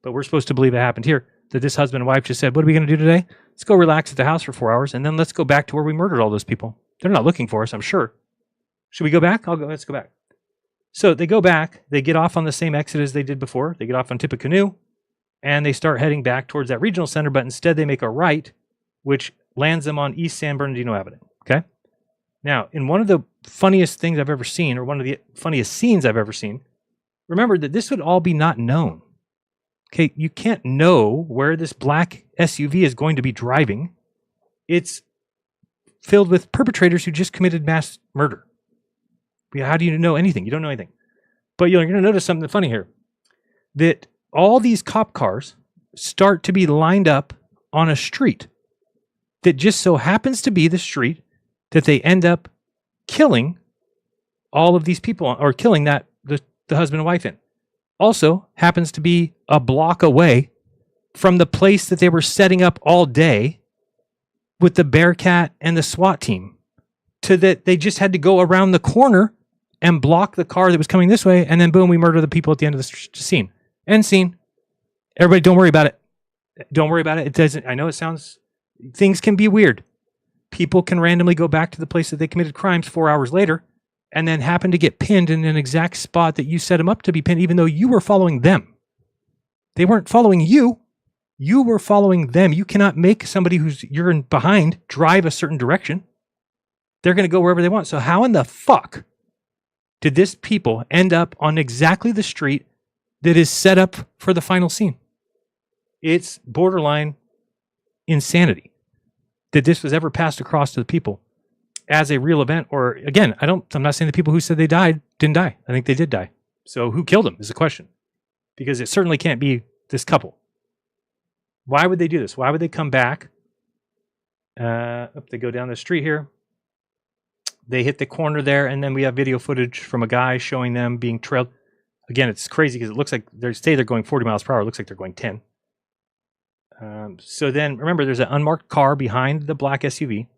But we're supposed to believe it happened here. That this husband and wife just said, what are we going to do today? Let's go relax at the house for 4 hours, and then let's go back to where we murdered all those people. They're not looking for us, I'm sure. Should we go back? Let's go back. So they go back. They get off on the same exit as they did before. They get off on Tippecanoe, and they start heading back towards that regional center, but instead they make a right, which lands them on East San Bernardino Avenue. Okay? Now, in one of the funniest things I've ever seen, or one of the funniest scenes I've ever seen, remember that this would all be not known. Okay, you can't know where this black SUV is going to be driving. It's filled with perpetrators who just committed mass murder. How do you know anything? You don't know anything. But you're going to notice something funny here. That all these cop cars start to be lined up on a street that just so happens to be the street that they end up killing all of these people, or killing the husband and wife in. Also happens to be a block away from the place that they were setting up all day with the Bearcat and the SWAT team, to that they just had to go around the corner and block the car that was coming this way, and then boom, we murder the people at the end of the scene. End scene. Everybody, don't worry about it. Don't worry about it. It doesn't. I know it sounds. Things can be weird. People can randomly go back to the place that they committed crimes 4 hours later, and then happen to get pinned in an exact spot that you set them up to be pinned, even though you were following them. They weren't following you. You were following them. You cannot make somebody you're behind drive a certain direction. They're going to go wherever they want. So how in the fuck did this people end up on exactly the street that is set up for the final scene? It's borderline insanity that this was ever passed across to the people as a real event. Or again, I'm not saying the people who said they died didn't die. I think they did die. So who killed them is the question, because it certainly can't be this couple. Why would they do this? Why would they come back? They go down the street here. They hit the corner there, and then we have video footage from a guy showing them being trailed. Again, it's crazy because it looks like they're going 40 miles per hour. It looks like they're going 10. So then, remember, there's an unmarked car behind the black SUV.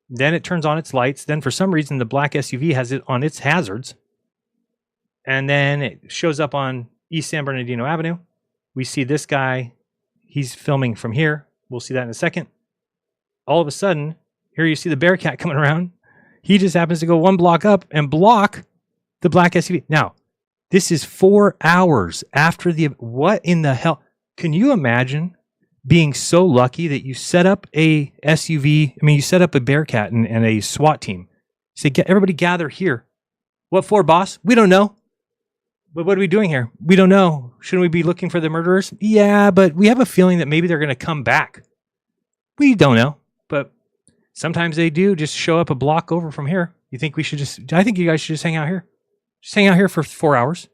Then it turns on its lights. Then for some reason, the black SUV has it on its hazards. And then it shows up on East San Bernardino Avenue. We see this guy. He's filming from here. We'll see that in a second. All of a sudden, here you see the Bearcat coming around. He just happens to go one block up and block the black SUV. Now, this is 4 hours after what in the hell? Can you imagine being so lucky that you set up a SUV? I mean, you set up a Bearcat and a SWAT team. Say, everybody gather here. What for, boss? We don't know. But what are we doing here? We don't know. Shouldn't we be looking for the murderers? Yeah, but we have a feeling that maybe they're going to come back. We don't know. But sometimes they do just show up a block over from here. I think you guys should just hang out here. Just hang out here for 4 hours.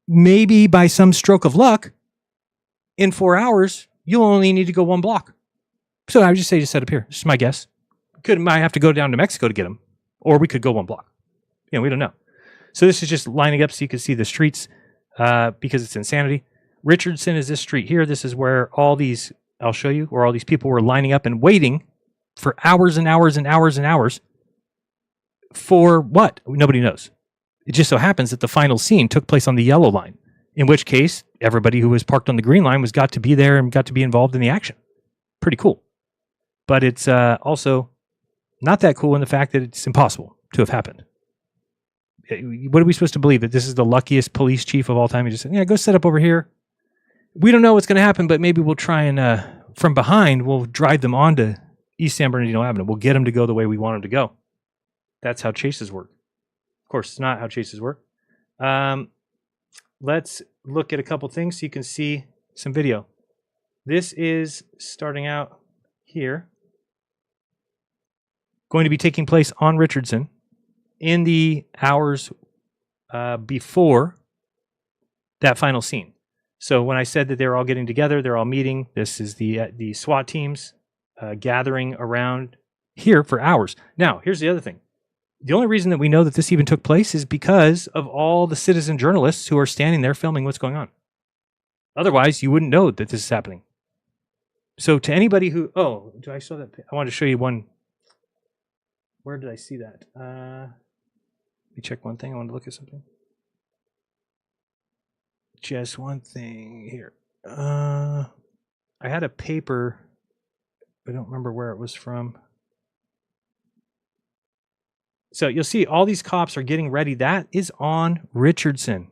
Maybe by some stroke of luck, in 4 hours, you'll only need to go one block. So I would just say just set up here. This is my guess. Might have to go down to Mexico to get them. Or we could go one block. We don't know. So this is just lining up so you can see the streets because it's insanity. Richardson is this street here. This is where I'll show you, where all these people were lining up and waiting for hours and hours and hours and hours. For what? Nobody knows. It just so happens that the final scene took place on the yellow line, in which case everybody who was parked on the green line got to be there and got to be involved in the action. Pretty cool. But it's also not that cool in the fact that it's impossible to have happened. What are we supposed to believe? That this is the luckiest police chief of all time? He just said, go set up over here. We don't know what's going to happen, but maybe we'll try and, from behind, we'll drive them onto East San Bernardino Avenue. We'll get them to go the way we want them to go. That's how chases work. Of course, it's not how chases work. Let's look at a couple things so you can see some video. This is starting out here. Going to be taking place on Richardson in the hours before that final scene. So when I said that they're all getting together, they're all meeting. This is the SWAT teams gathering around here for hours. Now, here's the other thing. The only reason that we know that this even took place is because of all the citizen journalists who are standing there filming what's going on. Otherwise, you wouldn't know that this is happening. So to anybody who... Oh, do I show that? I wanted to show you one. Where did I see that? Let me check one thing. I want to look at something. Just one thing here. I had a paper. I don't remember where it was from. So you'll see all these cops are getting ready. That is on Richardson.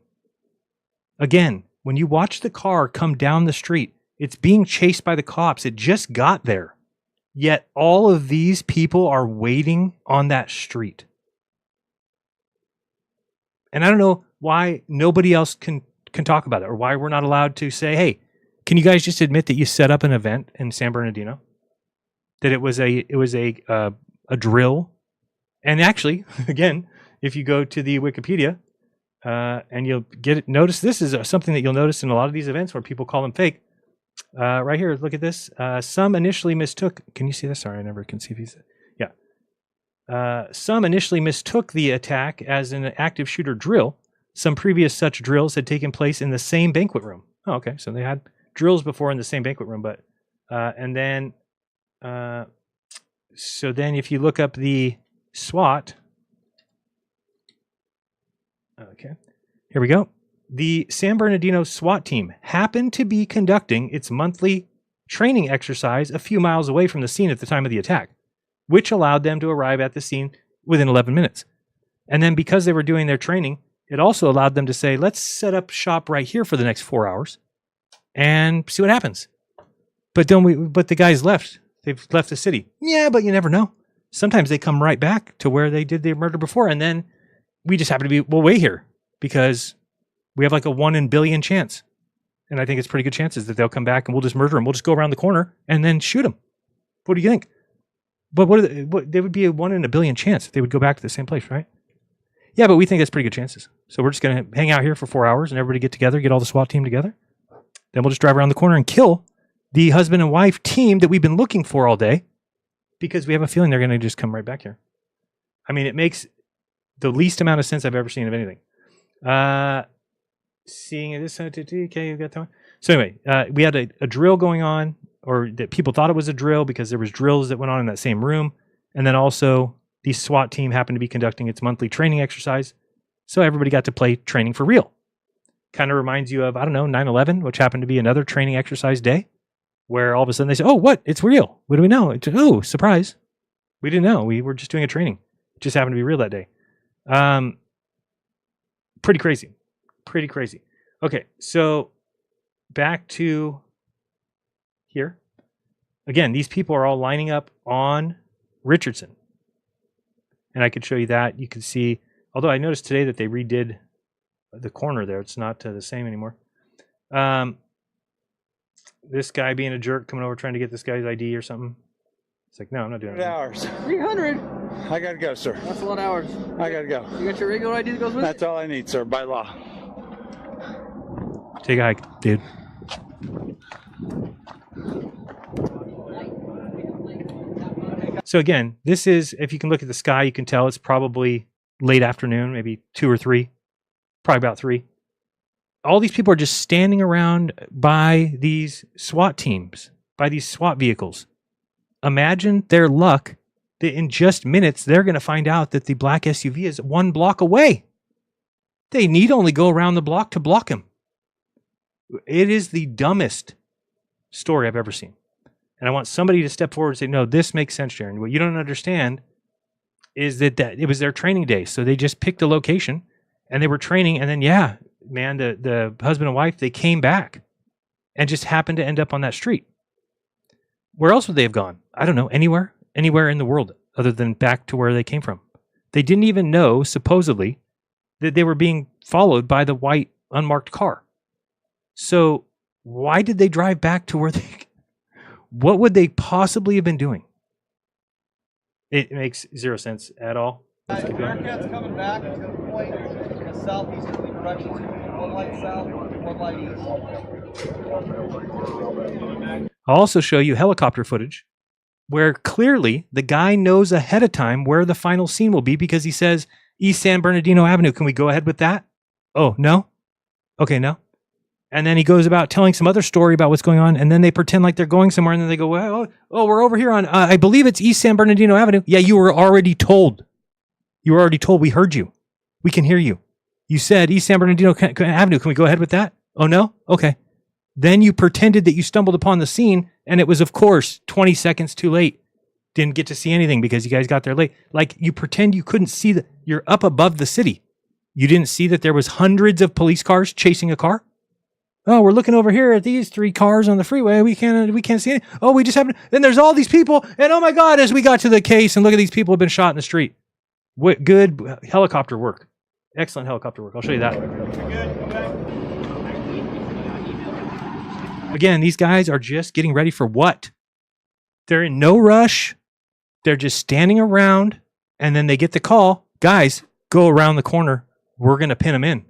Again, when you watch the car come down the street, it's being chased by the cops. It just got there. Yet all of these people are waiting on that street. And I don't know why nobody else can talk about it, or why we're not allowed to say, hey, can you guys just admit that you set up an event in San Bernardino? That it was a a drill. And actually, again, if you go to the Wikipedia and you'll get it, notice this is something that you'll notice in a lot of these events where people call them fake. Right here, look at this. Some initially mistook. Can you see this? Sorry, I never can see if he's. Yeah. Some initially mistook the attack as an active shooter drill. Some previous such drills had taken place in the same banquet room. Oh, okay. So they had drills before in the same banquet room, but and then so then if you look up the SWAT. Okay, here we go. The San Bernardino SWAT team happened to be conducting its monthly training exercise a few miles away from the scene at the time of the attack, which allowed them to arrive at the scene within 11 minutes. And then because they were doing their training, it also allowed them to say, let's set up shop right here for the next 4 hours and see what happens. But the guys left. They've left the city. Yeah, but you never know. Sometimes they come right back to where they did the murder before, and then we just happen to be, we'll wait here because we have like a 1 in a billion chance. And I think it's pretty good chances that they'll come back and we'll just murder them. We'll just go around the corner and then shoot them. What do you think? But there would be a 1 in a billion chance if they would go back to the same place, right? Yeah, but we think that's pretty good chances. So we're just going to hang out here for 4 hours and everybody get together, get all the SWAT team together. Then we'll just drive around the corner and kill the husband and wife team that we've been looking for all day because we have a feeling they're going to just come right back here. I mean, it makes the least amount of sense I've ever seen of anything. Seeing this, okay, you got that one. So anyway, we had a drill going on, or that people thought it was a drill because there was drills that went on in that same room. And then also the SWAT team happened to be conducting its monthly training exercise. So everybody got to play training for real. Kind of reminds you of, I don't know, 9/11, which happened to be another training exercise day where all of a sudden they say, oh, what? It's real. What do we know? Oh, surprise. We didn't know. We were just doing a training. It just happened to be real that day. Pretty crazy. Pretty crazy. Okay, so back to here. Again, these people are all lining up on Richardson. And I could show you that. You can see, although I noticed today that they redid the corner there. It's not the same anymore. This guy being a jerk coming over trying to get this guy's ID or something. It's like, no, I'm not doing it. Hours. 300. I gotta go, sir. That's a lot of hours. I gotta go. You got your regular ID that goes with it? That's all I need, sir, by law. Take a hike, dude. So again, this is, if you can look at the sky, you can tell it's probably late afternoon, maybe 2 or 3, probably about 3. All these people are just standing around by these SWAT teams, by these SWAT vehicles. Imagine their luck that in just minutes, they're going to find out that the black SUV is 1 block away. They need only go around the block to block him. It is the dumbest story I've ever seen. And I want somebody to step forward and say, no, this makes sense, Jaron. What you don't understand is that it was their training day. So they just picked a location and they were training. And then, yeah, man, the husband and wife, they came back and just happened to end up on that street. Where else would they have gone? I don't know. Anywhere in the world other than back to where they came from. They didn't even know, supposedly, that they were being followed by the white unmarked car. So why did they drive back to where they... What would they possibly have been doing? It makes 0 sense at all. Bearcat's coming back. It's going to point in a southeasterly direction. So one light south, one light east. I'll also show you helicopter footage where clearly the guy knows ahead of time where the final scene will be because he says, East San Bernardino Avenue. Can we go ahead with that? Oh, no? Okay, no. And then he goes about telling some other story about what's going on, and then they pretend like they're going somewhere, and then they go, well, oh, we're over here on, I believe it's East San Bernardino Avenue. Yeah, you were already told. You were already told. We heard you. We can hear you. You said East San Bernardino Avenue. Can we go ahead with that? Oh, no? Okay. Then you pretended that you stumbled upon the scene, and it was, of course, 20 seconds too late. Didn't get to see anything because you guys got there late. Like, you pretend you couldn't see you're up above the city. You didn't see that there was hundreds of police cars chasing a car? Oh, we're looking over here at these 3 cars on the freeway. We can't see any. Oh, we just haven't. Then there's all these people. And oh my God, as we got to the case and look at these people have been shot in the street. Good helicopter work. Excellent helicopter work. I'll show you that. Again, these guys are just getting ready for what? They're in no rush. They're just standing around, and then they get the call, guys, go around the corner. We're going to pin them in.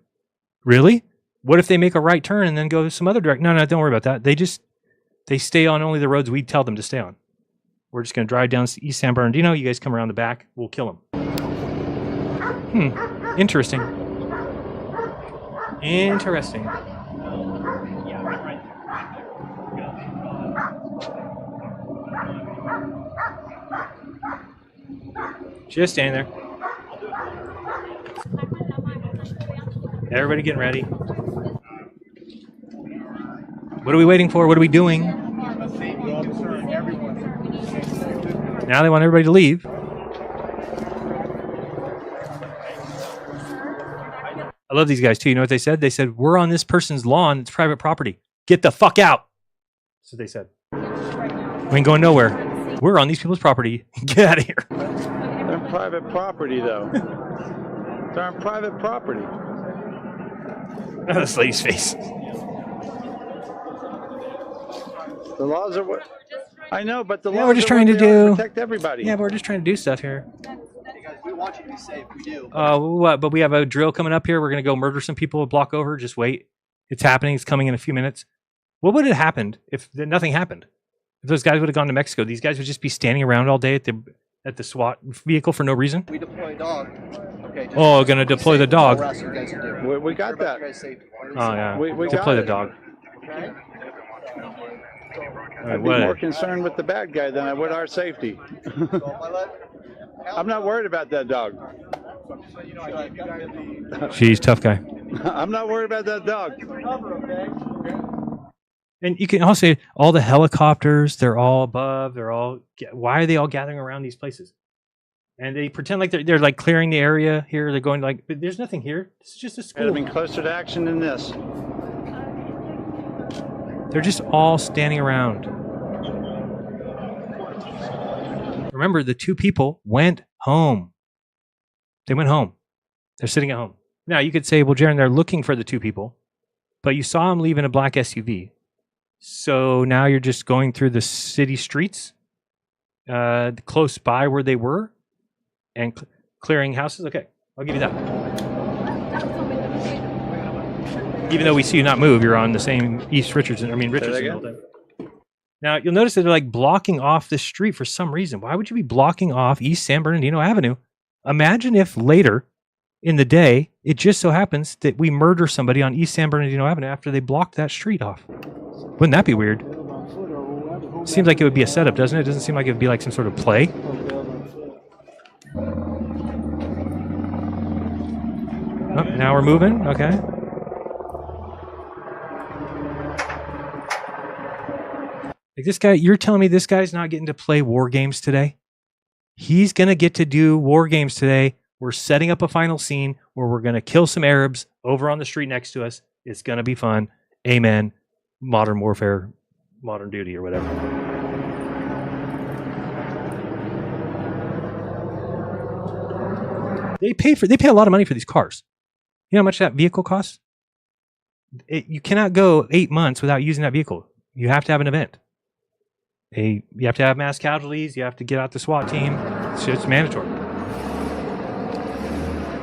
Really? What if they make a right turn and then go some other direction? No, don't worry about that. They stay on only the roads we tell them to stay on. We're just going to drive down East San Bernardino. You guys come around the back. We'll kill them. Interesting. Interesting. Just standing there. Everybody getting ready. What are we waiting for? What are we doing? Now they want everybody to leave. I love these guys too. You know what they said? They said, we're on this person's lawn. It's private property. Get the fuck out. That's what they said. We ain't going nowhere. We're on these people's property. Get out of here. They're on private property, though. They're on private property. This lady's face. The laws are what I know, but the Yeah, laws we're just are trying what to they are do. protect everybody. Yeah, but we're just trying to do stuff here. Hey guys, we want you to be safe. We do. What? But we have a drill coming up here. We're going to go murder some people a block over. Just wait. It's happening. It's coming in a few minutes. What would have happened if nothing happened? If those guys would have gone to Mexico, these guys would just be standing around all day at the SWAT vehicle for no reason? We deploy a dog. Okay. Oh, going to deploy the dog. What else you guys do? We got that. Oh, yeah. We Deploy got the it. dog. Okay. I'd be more concerned with the bad guy than I would our safety. I'm not worried about that dog. She's tough guy. I'm not worried about that dog. And you can also say all the helicopters, they're all above, why are they all gathering around these places? And they pretend like they're like clearing the area here. They're going like, but there's nothing here. It's just a I'd school. have been closer to action than this. They're just all standing around. Remember, the two people went home. They went home. They're sitting at home. Now, you could say, well, Jaron, they're looking for the two people, but you saw them leave in a black SUV. So now you're just going through the city streets close by where they were and clearing houses. Okay, I'll give you that. Even though we see you not move, you're on the same Richardson all day. Now, you'll notice that they're like blocking off this street for some reason. Why would you be blocking off East San Bernardino Avenue? Imagine if later in the day, it just so happens that we murder somebody on East San Bernardino Avenue after they blocked that street off. Wouldn't that be weird? Seems like it would be a setup, doesn't it? It doesn't seem like it would be like some sort of play. Oh, now we're moving. Okay. Like this guy, you're telling me this guy's not getting to play war games today? He's going to get to do war games today. We're setting up a final scene where we're going to kill some Arabs over on the street next to us. It's going to be fun. Amen. Modern warfare, modern duty, or whatever. They pay a lot of money for these cars. You know how much that vehicle costs? You cannot go 8 months without using that vehicle. You have to have an event. You have to have mass casualties. You have to get out the SWAT team. It's mandatory.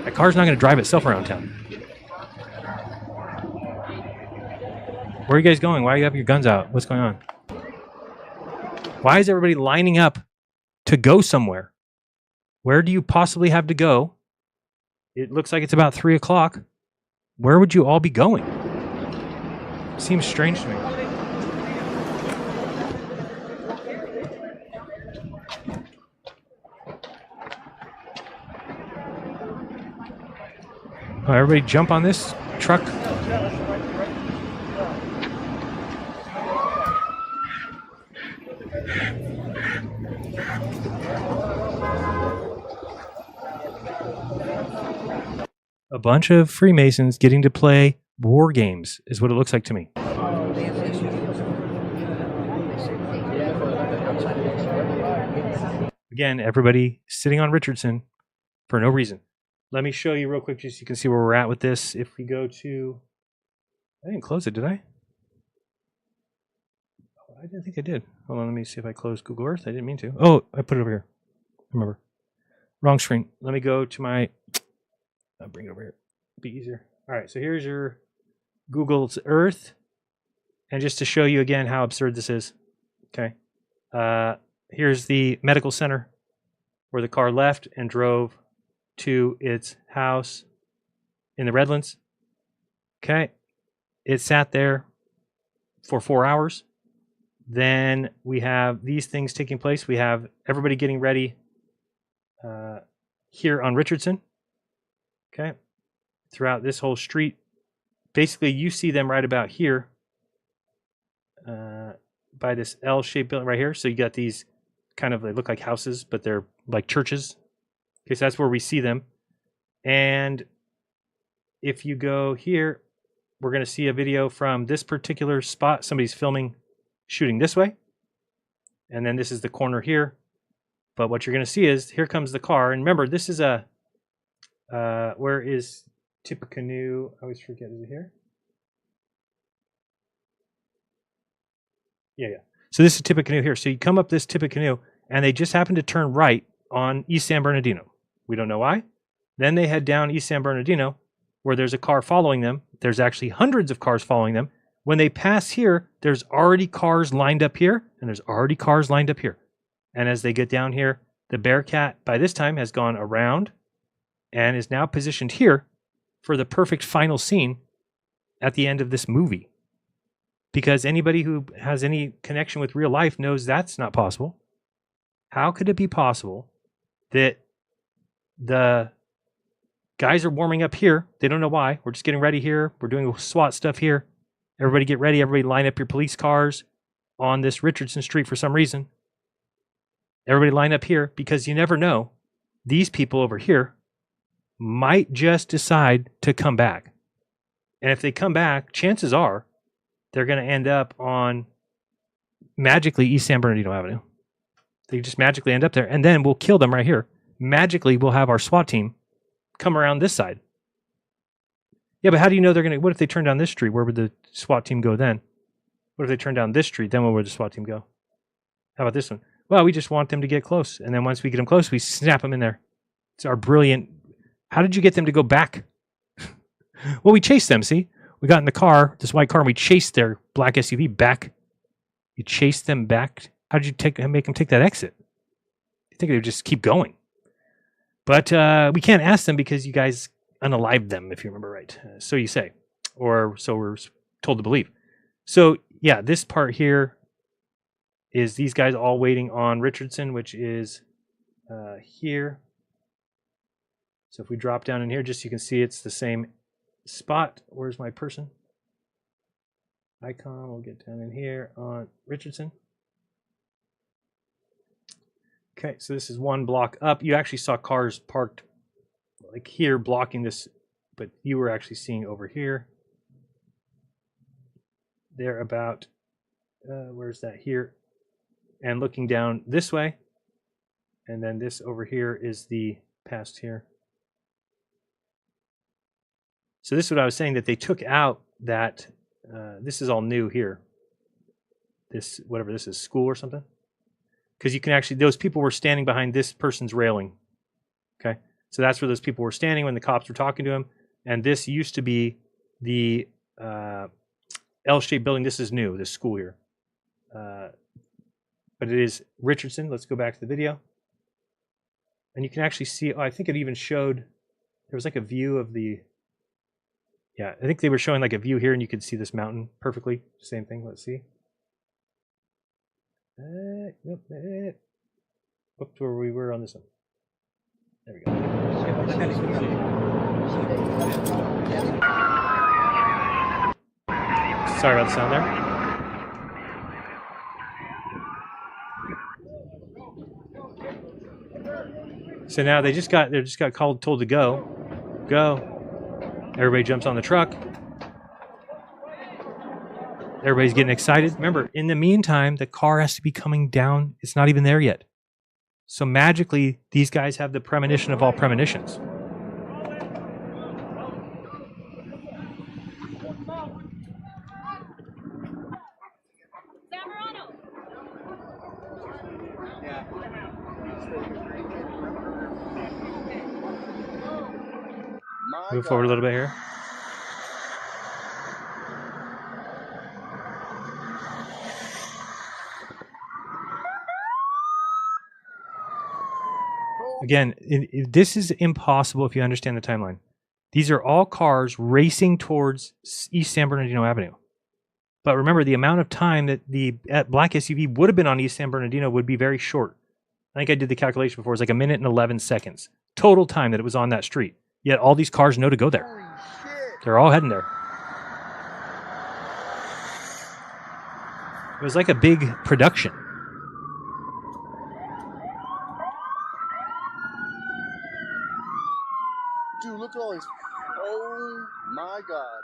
That car's not going to drive itself around town. Where are you guys going? Why do you have your guns out? What's going on? Why is everybody lining up to go somewhere? Where do you possibly have to go? It looks like it's about 3 o'clock. Where would you all be going? Seems strange to me. Oh, everybody jump on this truck. A bunch of Freemasons getting to play war games is what it looks like to me. Again, everybody sitting on Richardson for no reason. Let me show you real quick just so you can see where we're at with this. If we go to... I didn't close it, did I? I didn't think I did. Hold on, let me see if I closed Google Earth. I didn't mean to. Oh, I put it over here. Remember, wrong screen. Let me go to my. I'll bring it over here. Be easier. All right. So here's your Google's Earth, and just to show you again how absurd this is. Okay. Here's the medical center where the car left and drove to its house in the Redlands. Okay. It sat there for 4 hours. Then we have these things taking place. We have everybody getting ready here on Richardson. Okay. Throughout this whole street. Basically, you see them right about here by this L-shaped building right here. So you got these kind of, they look like houses, but they're like churches. Okay, so that's where we see them. And if you go here, we're going to see a video from this particular spot. Somebody's filming, shooting this way. And then this is the corner here. But what you're going to see is, here comes the car. And remember, this is a, where is Tippecanoe? I always forget, is it here? Yeah. So this is Tippecanoe here. So you come up this Tippecanoe, and they just happen to turn right on East San Bernardino. We don't know why. Then they head down East San Bernardino, where there's a car following them. There's actually hundreds of cars following them. When they pass here, there's already cars lined up here, and there's already cars lined up here. And as they get down here, the Bearcat, by this time, has gone around and is now positioned here for the perfect final scene at the end of this movie. Because anybody who has any connection with real life knows that's not possible. How could it be possible that the guys are warming up here? They don't know why. We're just getting ready here. We're doing SWAT stuff here. Everybody get ready. Everybody line up your police cars on this Richardson Street for some reason. Everybody line up here, because you never know. These people over here might just decide to come back. And if they come back, chances are they're going to end up on magically East San Bernardino Avenue. They just magically end up there, and then we'll kill them right here. Magically, we'll have our SWAT team come around this side. Yeah, but how do you know they're going to... What if they turn down this street? Where would the SWAT team go then? What if they turn down this street? Then where would the SWAT team go? How about this one? Well, we just want them to get close. And then once we get them close, we snap them in there. It's our brilliant... How did you get them to go back? Well, we chased them, see? We got in the car, this white car, and we chased their black SUV back. You chased them back. How did you make them take that exit? You think they would just keep going. But we can't ask them because you guys unalived them, if you remember right. So you say. Or so we're told to believe. So, yeah, this part here is these guys all waiting on Richardson, which is here. So if we drop down in here, just so you can see it's the same spot. Where's my person? Icon, we'll get down in here on Richardson. Okay, so this is one block up. You actually saw cars parked like here blocking this, but you were actually seeing over here. They're about, where's that here? And looking down this way. And then this over here is the past here. So this is what I was saying, that they took out that, this is all new here. This, whatever this is, school or something. Because you can actually, those people were standing behind this person's railing. Okay. So that's where those people were standing when the cops were talking to him. And this used to be the L-shaped building. This is new, this school here. But it is Richardson. Let's go back to the video. And you can actually see, oh, I think it even showed, there was like a view of the, yeah, I think they were showing like a view here and you could see this mountain perfectly. Same thing, let's see. Nope, up to where we were on this one. There we go. Sorry about the sound there. So now they just got told to go. Everybody jumps on the truck. Everybody's getting excited. Remember, in the meantime, the car has to be coming down. It's not even there yet. So magically, these guys have the premonition of all premonitions. Move forward a little bit here. Again, this is impossible if you understand the timeline. These are all cars racing towards East San Bernardino Avenue. But remember, the amount of time that the black SUV would have been on East San Bernardino would be very short. I think I did the calculation before. It was like 1 minute and 11 seconds. Total time that it was on that street. Yet all these cars know to go there. They're all heading there. It was like a big production. Dude, look at all these. Oh my God.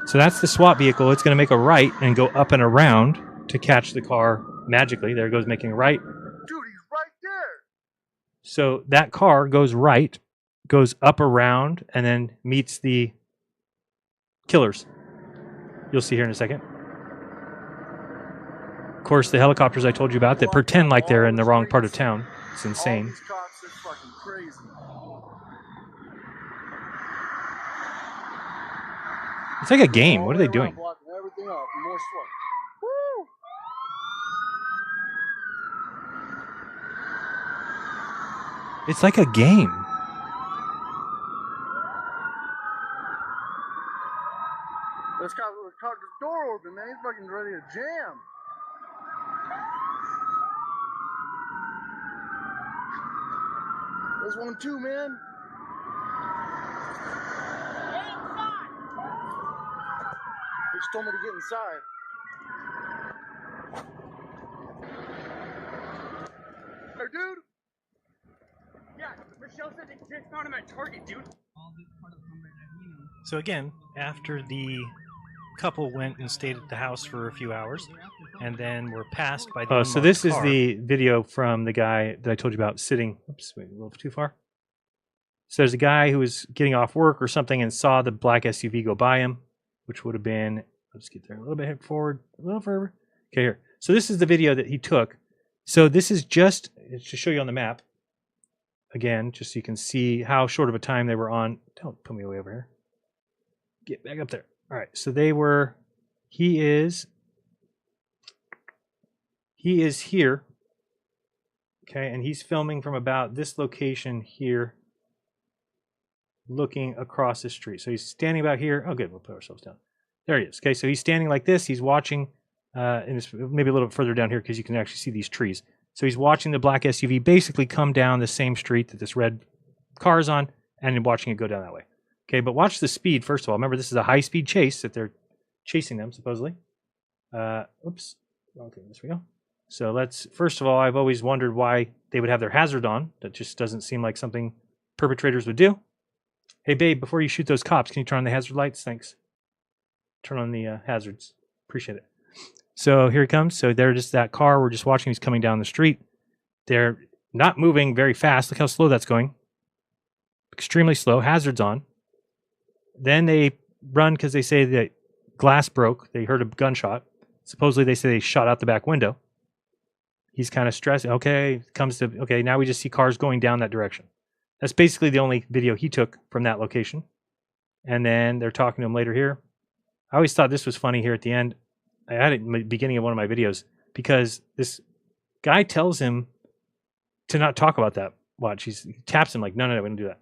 So that's the SWAT vehicle. It's going to make a right and go up and around to catch the car magically. There it goes, making a right. Dude, he's right there. So that car goes right, goes up around, and then meets the killers. You'll see here in a second. Of course, the helicopters I told you about that pretend like they're in the wrong part of town. It's insane. All these cops are fucking crazy. It's like a game. What are they doing? Blocking everything up. More SWAT. Woo! It's like a game. This guy cut the door open, man. He's fucking ready to jam. There's one too, man. They just told me to get inside. Hey, dude. Yeah, Michelle said they just found him at Target, dude. So again, after the couple went and stayed at the house for a few hours, and then were passed by the So this unmarked is the video from the guy that I told you about sitting. Oops, wait, a little too far. So there's a guy who was getting off work or something and saw the black SUV go by him, which would have been, let's get there a little bit forward, a little further. Okay, here. So this is the video that he took. So this is just to show you on the map. Again, just so you can see how short of a time they were on. Don't put me way over here. Get back up there. All right, so they were, he is here, okay, and he's filming from about this location here, looking across the street. So he's standing about here. Oh, good, we'll put ourselves down. There he is. Okay, so he's standing like this. He's watching, and it's maybe a little bit further down here because you can actually see these trees. So he's watching the black SUV basically come down the same street that this red car is on, and watching it go down that way. Okay, but watch the speed, first of all. Remember, this is a high-speed chase that they're chasing them, supposedly. Oops. Okay, there we go. So let's, first of all, I've always wondered why they would have their hazard on. That just doesn't seem like something perpetrators would do. Hey, babe, before you shoot those cops, can you turn on the hazard lights? Thanks. Turn on the hazards. Appreciate it. So here he comes. So there just that car. We're just watching. He's coming down the street. They're not moving very fast. Look how slow that's going. Extremely slow. Hazards on. Then they run because they say that glass broke. They heard a gunshot. Supposedly they say they shot out the back window. He's kind of stressed. Okay, okay, now we just see cars going down that direction. That's basically the only video he took from that location. And then they're talking to him later here. I always thought this was funny here at the end. I had it in the beginning of one of my videos because this guy tells him to not talk about that. Watch, he taps him like, no, we don't do that.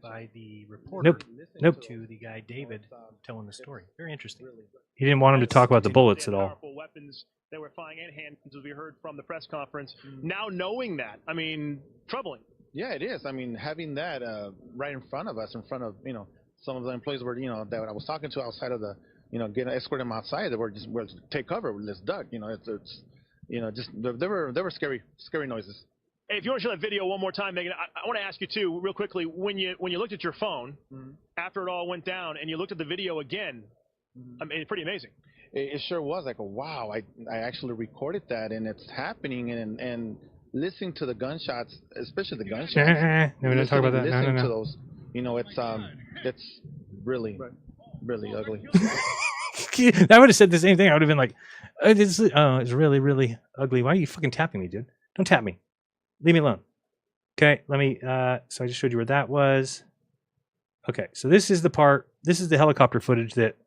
By the reporter Nope. to the guy David telling the story. Very interesting. He didn't want him to talk about the bullets at all. Powerful weapons that were flying in hands, as we heard from the press conference. Now knowing that, I mean, troubling. Yeah, it is. I mean, having that right in front of us, in front of, some of the employees were, that I was talking to outside of the, getting escorting them outside. They were just, take cover, let's duck. It's just there were scary noises. Hey, if you want to show that video one more time, Megan, I want to ask you too, real quickly, when you looked at your phone after it all went down, and you looked at the video again, I mean, it's pretty amazing. It sure was like, wow, I actually recorded that, and it's happening, and listening to the gunshots, especially the gunshots. No, we don't talk about that. Listening No. to those, it's really, really ugly. I would have said the same thing. I would have been like, it's really, really ugly. Why are you fucking tapping me, dude? Don't tap me. Leave me alone. Okay, let me, so I just showed you where that was. Okay, so this is the helicopter footage that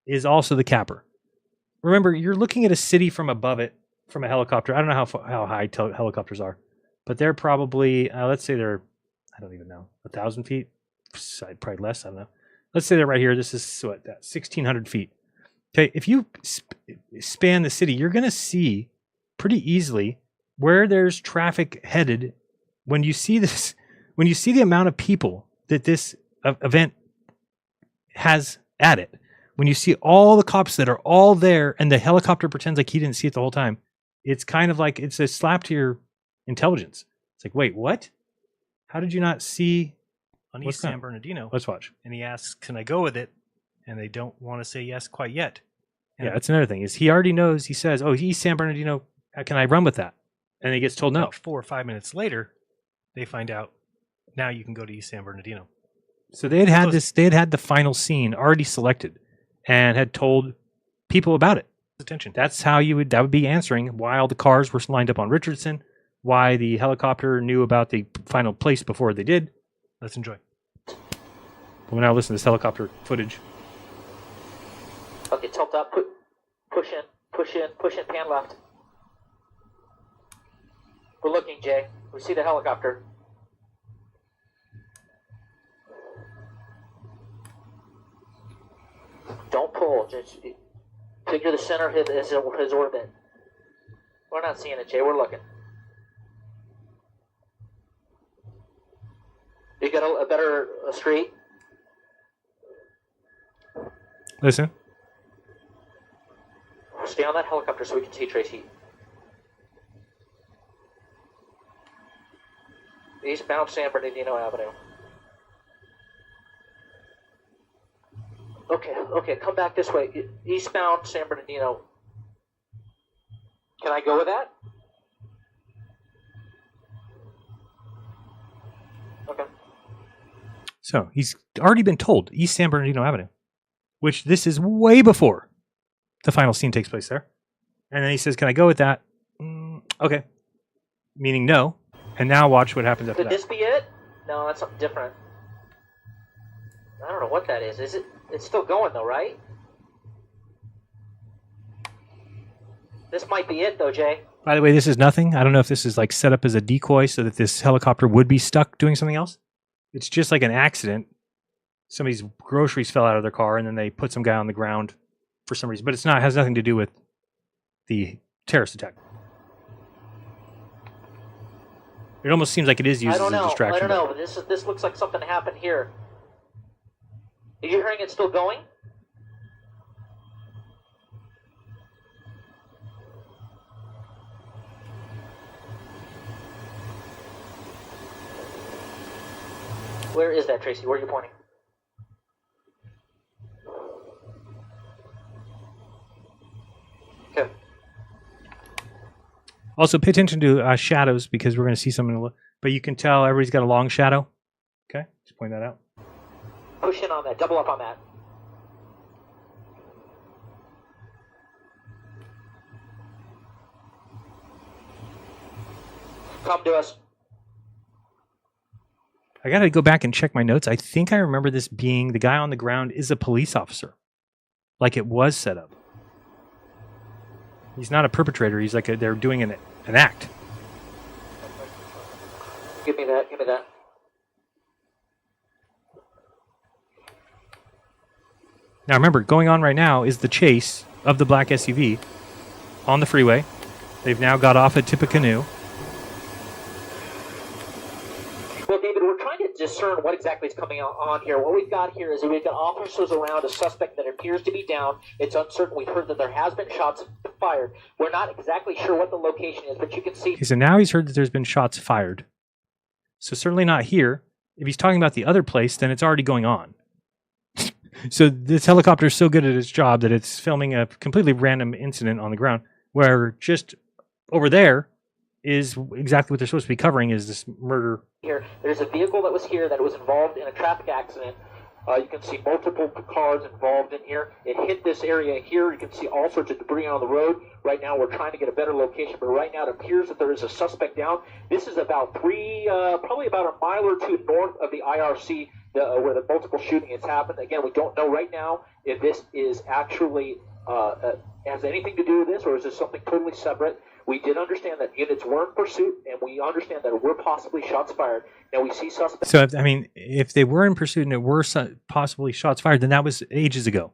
is also the capper. Remember, you're looking at a city from above it, from a helicopter. I don't know how high helicopters are, but they're probably, let's say they're, I don't even know, 1,000 feet? Probably less, I don't know. Let's say they're right here. This is what, 1,600 feet. Okay, if you span the city, you're going to see pretty easily where there's traffic headed. When you see this, when you see the amount of people that this event has at it, when you see all the cops that are all there and the helicopter pretends like he didn't see it the whole time, it's kind of like it's a slap to your intelligence. It's like, wait, what? How did you not see? On East San Bernardino. Let's watch. And he asks, can I go with it? And they don't want to say yes quite yet. And yeah, that's another thing. Is he already knows, he says, oh, East San Bernardino, can I run with that? And he gets told no. 4 or 5 minutes later, they find out, now you can go to East San Bernardino. So they had the final scene already selected and had told people about it. Attention. That would be answering why all the cars were lined up on Richardson, why the helicopter knew about the final place before they did. Let's enjoy. We'll now listen to this helicopter footage. Okay, tilt up, push in, pan left. We're looking, Jay. We see the helicopter. Don't pull. Just figure the center of his orbit. We're not seeing it, Jay. We're looking. You got a better street? Listen. Stay on that helicopter so we can see Tracy. Eastbound San Bernardino Avenue. Okay, come back this way. Eastbound San Bernardino. Can I go with that? Okay. So he's already been told East San Bernardino Avenue, which this is way before the final scene takes place there. And then he says, can I go with that? Okay. Meaning no. And now watch what happens after that. Could this be it? No, that's something different. I don't know what that is. Is it? It's still going though, right? This might be it though, Jay. By the way, this is nothing. I don't know if this is like set up as a decoy so that this helicopter would be stuck doing something else. It's just like an accident. Somebody's groceries fell out of their car and then they put some guy on the ground for some reason. But it has nothing to do with the terrorist attack. It almost seems like it is used as a distraction. I don't know, but this looks like something happened here. Are you hearing it still going? Where is that, Tracy? Where are you pointing? Okay. Also, pay attention to shadows because we're going to see something. But you can tell everybody's got a long shadow. Okay, just point that out. Push in on that. Double up on that. Come to us. I got to go back and check my notes. I think I remember this being the guy on the ground is a police officer. Like it was set up. He's not a perpetrator. He's like they're doing an act. Give me that. Give me that. Now remember, going on right now is the chase of the black SUV on the freeway. They've now got off at Tippecanoe. Well, David, we're trying to discern what exactly is coming on here. What we've got here is that we've got officers around a suspect that appears to be down. It's uncertain. We've heard that there has been shots fired. We're not exactly sure what the location is, but you can see. Okay, so now he's heard that there's been shots fired. So certainly not here. If he's talking about the other place, then it's already going on. So this helicopter is so good at its job that it's filming a completely random incident on the ground, where just over there is exactly what they're supposed to be covering is this murder. Here, there's a vehicle that was here that was involved in a traffic accident. You can see multiple cars involved in here. It hit this area here. You can see all sorts of debris on the road. Right now, we're trying to get a better location, but right now it appears that there is a suspect down. This is about probably about a mile or two north of the IRC where the multiple shooting has happened. Again, we don't know right now if this is actually has anything to do with this, or is this something totally separate. We did understand that units were in pursuit, and we understand that there were possibly shots fired. Now we see suspects. So, if they were in pursuit and there were possibly shots fired, then that was ages ago.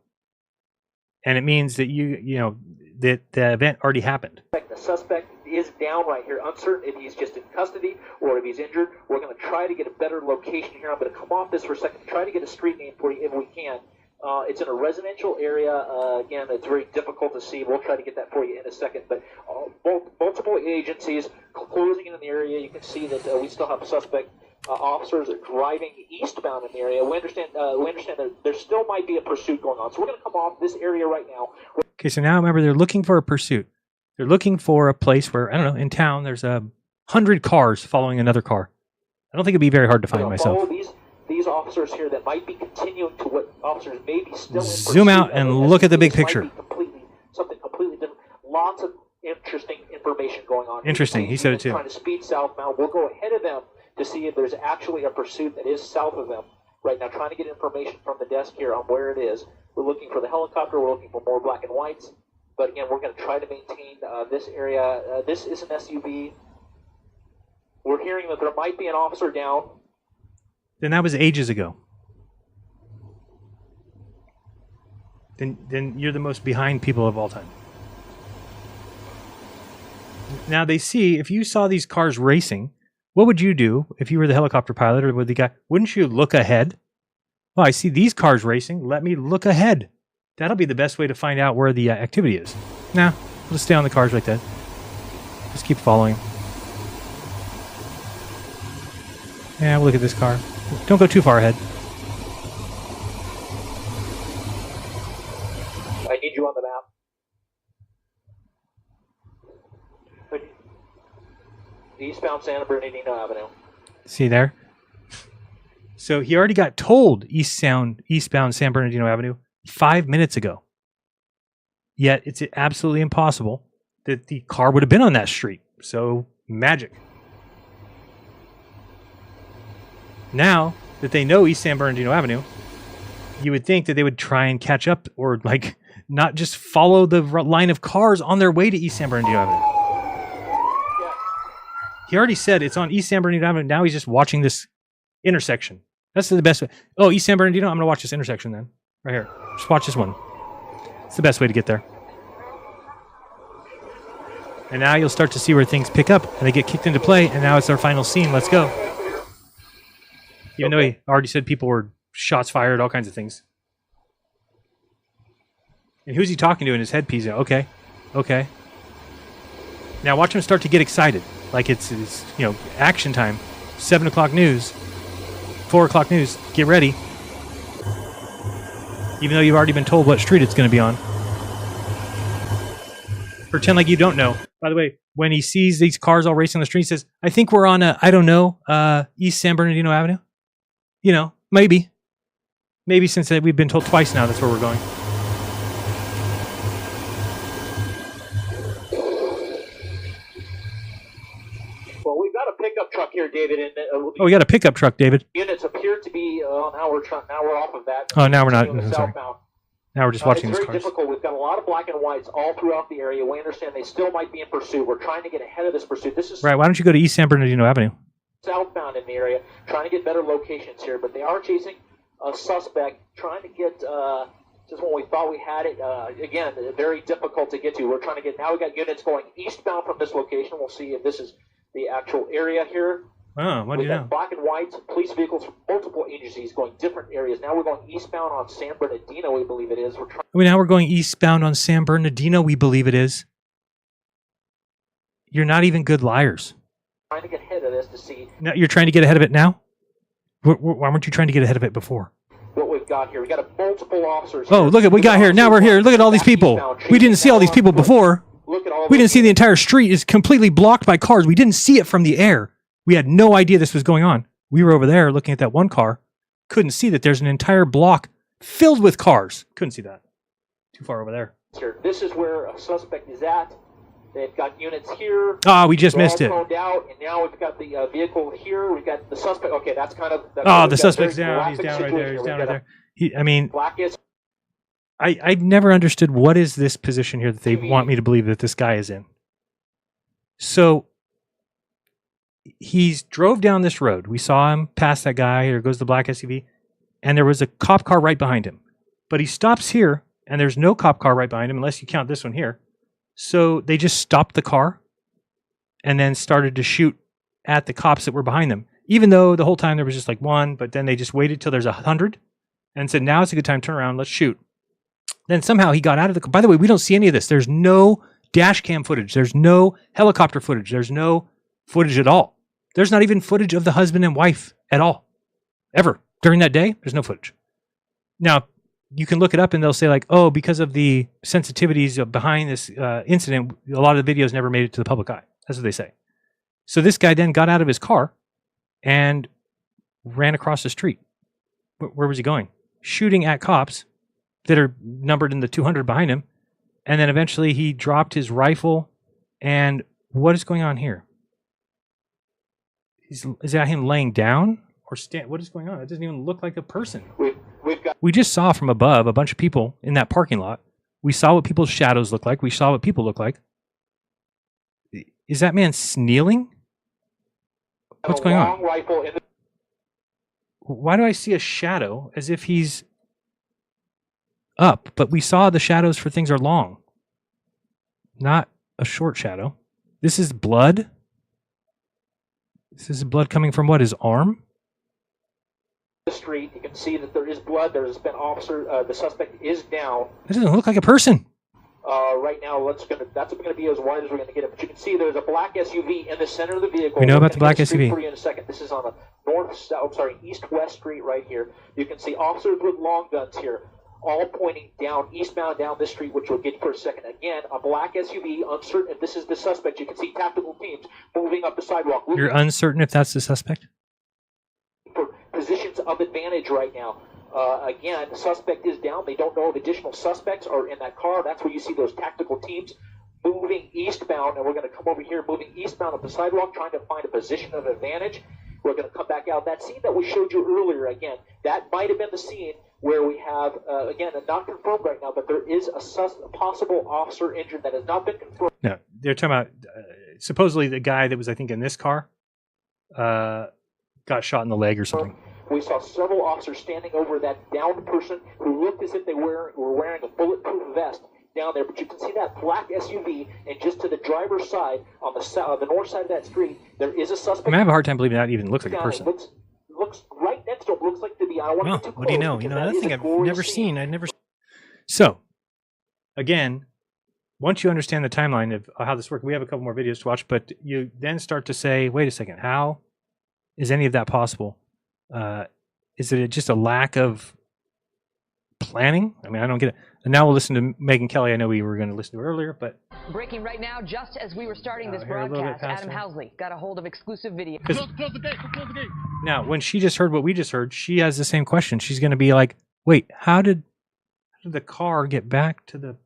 And it means that that the event already happened. The suspect is down right here, uncertain if he's just in custody or if he's injured. We're going to try to get a better location here. I'm going to come off this for a second, try to get a street name for you if we can. It's in a residential area. Again, it's very difficult to see. We'll try to get that for you in a second. But multiple agencies closing in the area. You can see that we still have suspect officers driving eastbound in the area. We understand that there still might be a pursuit going on. So we're going to come off this area right now. Okay, so now remember, they're looking for a pursuit. They're looking for a place where, I don't know, in town, there's 100 cars following another car. I don't think it'd be very hard to find myself. These officers here that might be continuing to what officers may be still in Zoom out and look at the big picture. Something completely different. Lots of interesting information going on. Interesting. He said it too. Trying to speed southbound. We'll go ahead of them to see if there's actually a pursuit that is south of them right now. Trying to get information from the desk here on where it is. We're looking for the helicopter. We're looking for more black and whites. But again, we're going to try to maintain this area. This is an SUV. We're hearing that there might be an officer down. Then that was ages ago. Then you're the most behind people of all time. Now they see, if you saw these cars racing, what would you do if you were the helicopter pilot or with the guy? Wouldn't you look ahead? Well, I see these cars racing. Let me look ahead. That'll be the best way to find out where the activity is. Nah, we'll just stay on the cars like that. Just keep following. Yeah, we'll look at this car. Don't go too far ahead. I need you on the map. Eastbound San Bernardino Avenue. See there? So he already got told eastbound San Bernardino Avenue 5 minutes ago. Yet it's absolutely impossible that the car would have been on that street. So magic. Now that they know East San Bernardino Avenue, you would think that they would try and catch up or not just follow the line of cars on their way to East San Bernardino Avenue. He already said it's on East San Bernardino Avenue. Now he's just watching this intersection. That's the best way. Oh, East San Bernardino? I'm going to watch this intersection then. Right here. Just watch this one. It's the best way to get there. And now you'll start to see where things pick up and they get kicked into play. And now it's our final scene. Let's go. Even though he already said people were shots fired, all kinds of things. And who's he talking to in his headpiece? Okay. Okay. Now watch him start to get excited. Like it's action time. 7 o'clock news. 4 o'clock news. Get ready. Even though you've already been told what street it's going to be on. Pretend like you don't know. By the way, when he sees these cars all racing on the street, he says, I think we're on East San Bernardino Avenue. Maybe. Maybe since we've been told twice now that's where we're going. Well, we've got a pickup truck here, David. And, we got a pickup truck, David. Units appear to be, now we're off of that. Oh, now we're not. Sorry. Now we're just watching these cars. It's very difficult. We've got a lot of black and whites all throughout the area. We understand they still might be in pursuit. We're trying to get ahead of this pursuit. This is right. Why don't you go to East San Bernardino Avenue? Southbound in the area, trying to get better locations here. But they are chasing a suspect, trying to get just when we thought we had it. Again, very difficult to get to. We're trying to get, now we got units going eastbound from this location. We'll see if this is the actual area here. Oh, what do you know? Black and white police vehicles from multiple agencies going different areas. Now we're going eastbound on San Bernardino, we believe it is. Now we're going eastbound on San Bernardino, we believe it is. You're not even good liars. Trying to get ahead of this to see. No, you're trying to get ahead of it now? Why weren't you trying to get ahead of it before? What we've got here, we got multiple officers. Oh, look at what we got here. Now we're here. Look at all these people. We didn't see all these people before. We didn't see the entire street is completely blocked by cars. We didn't see it from the air. We had no idea this was going on. We were over there looking at that one car couldn't see that there's an entire block filled with cars. Couldn't see that. Too far over there. Here. This is where a suspect is at. They've got units here. Ah, we just missed it. Thrown out, and now we've got the vehicle here. We've got the suspect. Okay, that's kind of. The suspect's down. He's down right there. He's down right there. I mean, I never understood what is this position here that they want me to believe that this guy is in. So he's drove down this road. We saw him pass that guy. Here goes the black SUV, and there was a cop car right behind him. But he stops here, and there's no cop car right behind him unless you count this one here. So they just stopped the car and then started to shoot at the cops that were behind them, even though the whole time there was just like one, but then they just waited till there's 100 and said, now it's a good time, turn around, let's shoot. Then somehow he got out of the car. By the way, we don't see any of this. There's no dash cam footage. There's no helicopter footage. There's no footage at all. There's not even footage of the husband and wife at all. Ever. During that day, there's no footage. Now, you can look it up and they'll say like, oh, because of the sensitivities behind this incident, a lot of the videos never made it to the public eye. That's what they say. So this guy then got out of his car and ran across the street. Where was he going? Shooting at cops that are numbered in the 200 behind him. And then eventually he dropped his rifle. And what is going on here? Is that him laying down or stand? What is going on? It doesn't even look like a person. We just saw from above a bunch of people in that parking lot. We saw what people's shadows look like. We saw what people look like. Is that man kneeling? What's going on? Why do I see a shadow as if he's up? But we saw the shadows for things are long, not a short shadow. This is blood. This is blood coming from what? His arm? The street, you can see that there is blood. There's been officer. The suspect is down. That doesn't look like a person. Right now, that's going to be as wide as we're going to get it. But you can see there's a black SUV in the center of the vehicle. We know about the black SUV. For you in a second. This is on a east-west street right here. You can see officers with long guns here, all pointing down, eastbound down this street, which we'll get for a second. Again, a black SUV, uncertain if this is the suspect. You can see tactical teams moving up the sidewalk. You're uncertain if that's the suspect? For positions of advantage right now. Again, the suspect is down. They don't know if additional suspects are in that car. That's where you see those tactical teams moving eastbound, and we're going to come over here, moving eastbound up the sidewalk, trying to find a position of advantage. We're going to come back out. That scene that we showed you earlier, again, that might have been the scene where we have, again, not confirmed right now, but there is a possible officer injured that has not been confirmed. No, they're talking about supposedly the guy that was, I think, in this car got shot in the leg or something. We saw several officers standing over that downed person who looked as if they were wearing a bulletproof vest down there. But you can see that black SUV, and just to the driver's side, on the north side of that street, there is a suspect. I have a hard time believing that even looks like a person. Looks right next to him. Looks like to be. I don't want to get too close. What do you know? You know, another thing I've never seen. So, again, once you understand the timeline of how this works, we have a couple more videos to watch, but you then start to say, wait a second, how is any of that possible? Is it just a lack of planning? I mean, I don't get it. And now we'll listen to Megyn Kelly. I know we were going to listen to her earlier, but... Breaking right now, just as we were starting this broadcast, Adam Housley got a hold of exclusive video. Close the gate, close the gate. Now, when she just heard what we just heard, she has the same question. She's going to be like, wait, how did the car get back to the...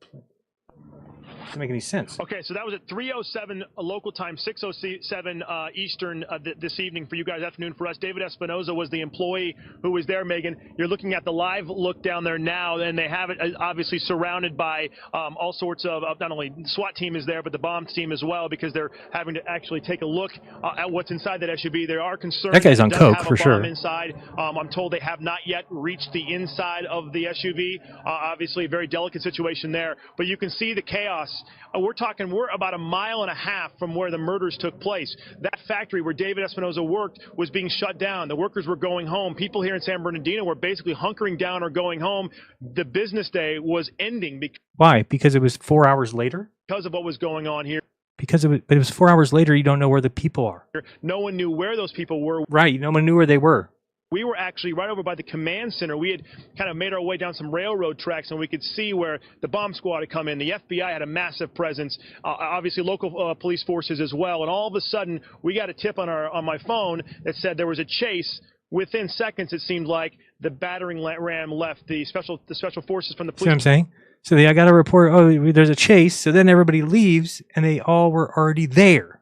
Doesn't make any sense. Okay, so that was at 3:07 local time, 6:07 Eastern this evening for you guys, afternoon for us. David Espinoza was the employee who was there, Megan. You're looking at the live look down there now, and they have it obviously surrounded by all sorts of, not only SWAT team is there, but the bomb team as well, because they're having to actually take a look at what's inside that SUV. There are concerns. That guy's on coke for sure. Inside. I'm told they have not yet reached the inside of the SUV. Obviously, a very delicate situation there, but you can see the chaos. We're about a mile and a half from where the murders took place. That factory where David Espinoza worked was being shut down. The workers were going home. People here in San Bernardino were basically hunkering down or going home. The business day was ending. Why? Because it was 4 hours later? Because of what was going on here. But it was 4 hours later. You don't know where the people are. No one knew where those people were. Right. No one knew where they were. We were actually right over by the command center. We had kind of made our way down some railroad tracks, and we could see where the bomb squad had come in. The FBI had a massive presence, obviously local police forces as well. And all of a sudden, we got a tip on my phone that said there was a chase within seconds, it seemed like the battering ram left. The special forces from the See what I'm police. saying? So I got a report, oh, there's a chase. So then everybody leaves, and they all were already there.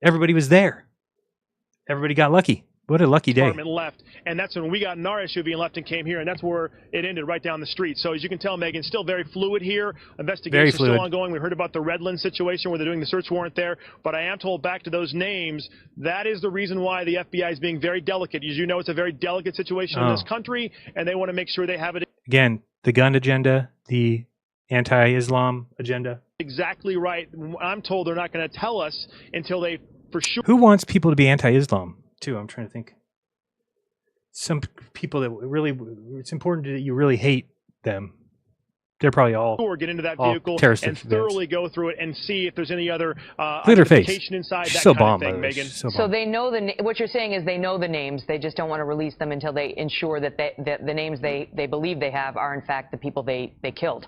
Everybody was there. Everybody got lucky. What a lucky day. Department left, and that's when we got in our SUV and left and came here, and that's where it ended, right down the street. So as you can tell, Megan, still very fluid here. Investigation is still ongoing. We heard about the Redland situation where they're doing the search warrant there, but I am told, back to those names, that is the reason why the FBI is being very delicate. As you know, it's a very delicate situation in this country, and they want to make sure they have it. Again, the gun agenda, the anti-Islam agenda. Exactly right. I'm told they're not going to tell us until they, for sure. Who wants people to be anti-Islam, too? I'm trying to think. Some people that really, it's important that you really hate them. They're probably all get into that vehicle and thoroughly go through it and see if there's any other identification inside, that kind of thing, Megan. So they know what you're saying is they know the names. They just don't want to release them until they ensure that the names they believe they have are in fact the people they killed.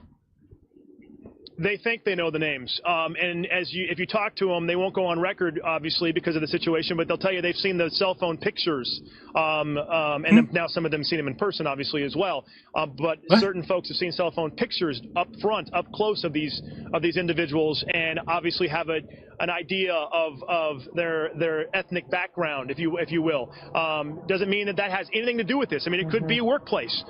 They think they know the names, and if you talk to them, they won't go on record, obviously, because of the situation, but they'll tell you they've seen the cell phone pictures, and then now some of them have seen them in person, obviously, as well. But certain folks have seen cell phone pictures up front, up close of these individuals, and obviously have an idea of their ethnic background, if you will. Doesn't mean that has anything to do with this. I mean, it could be a workplace,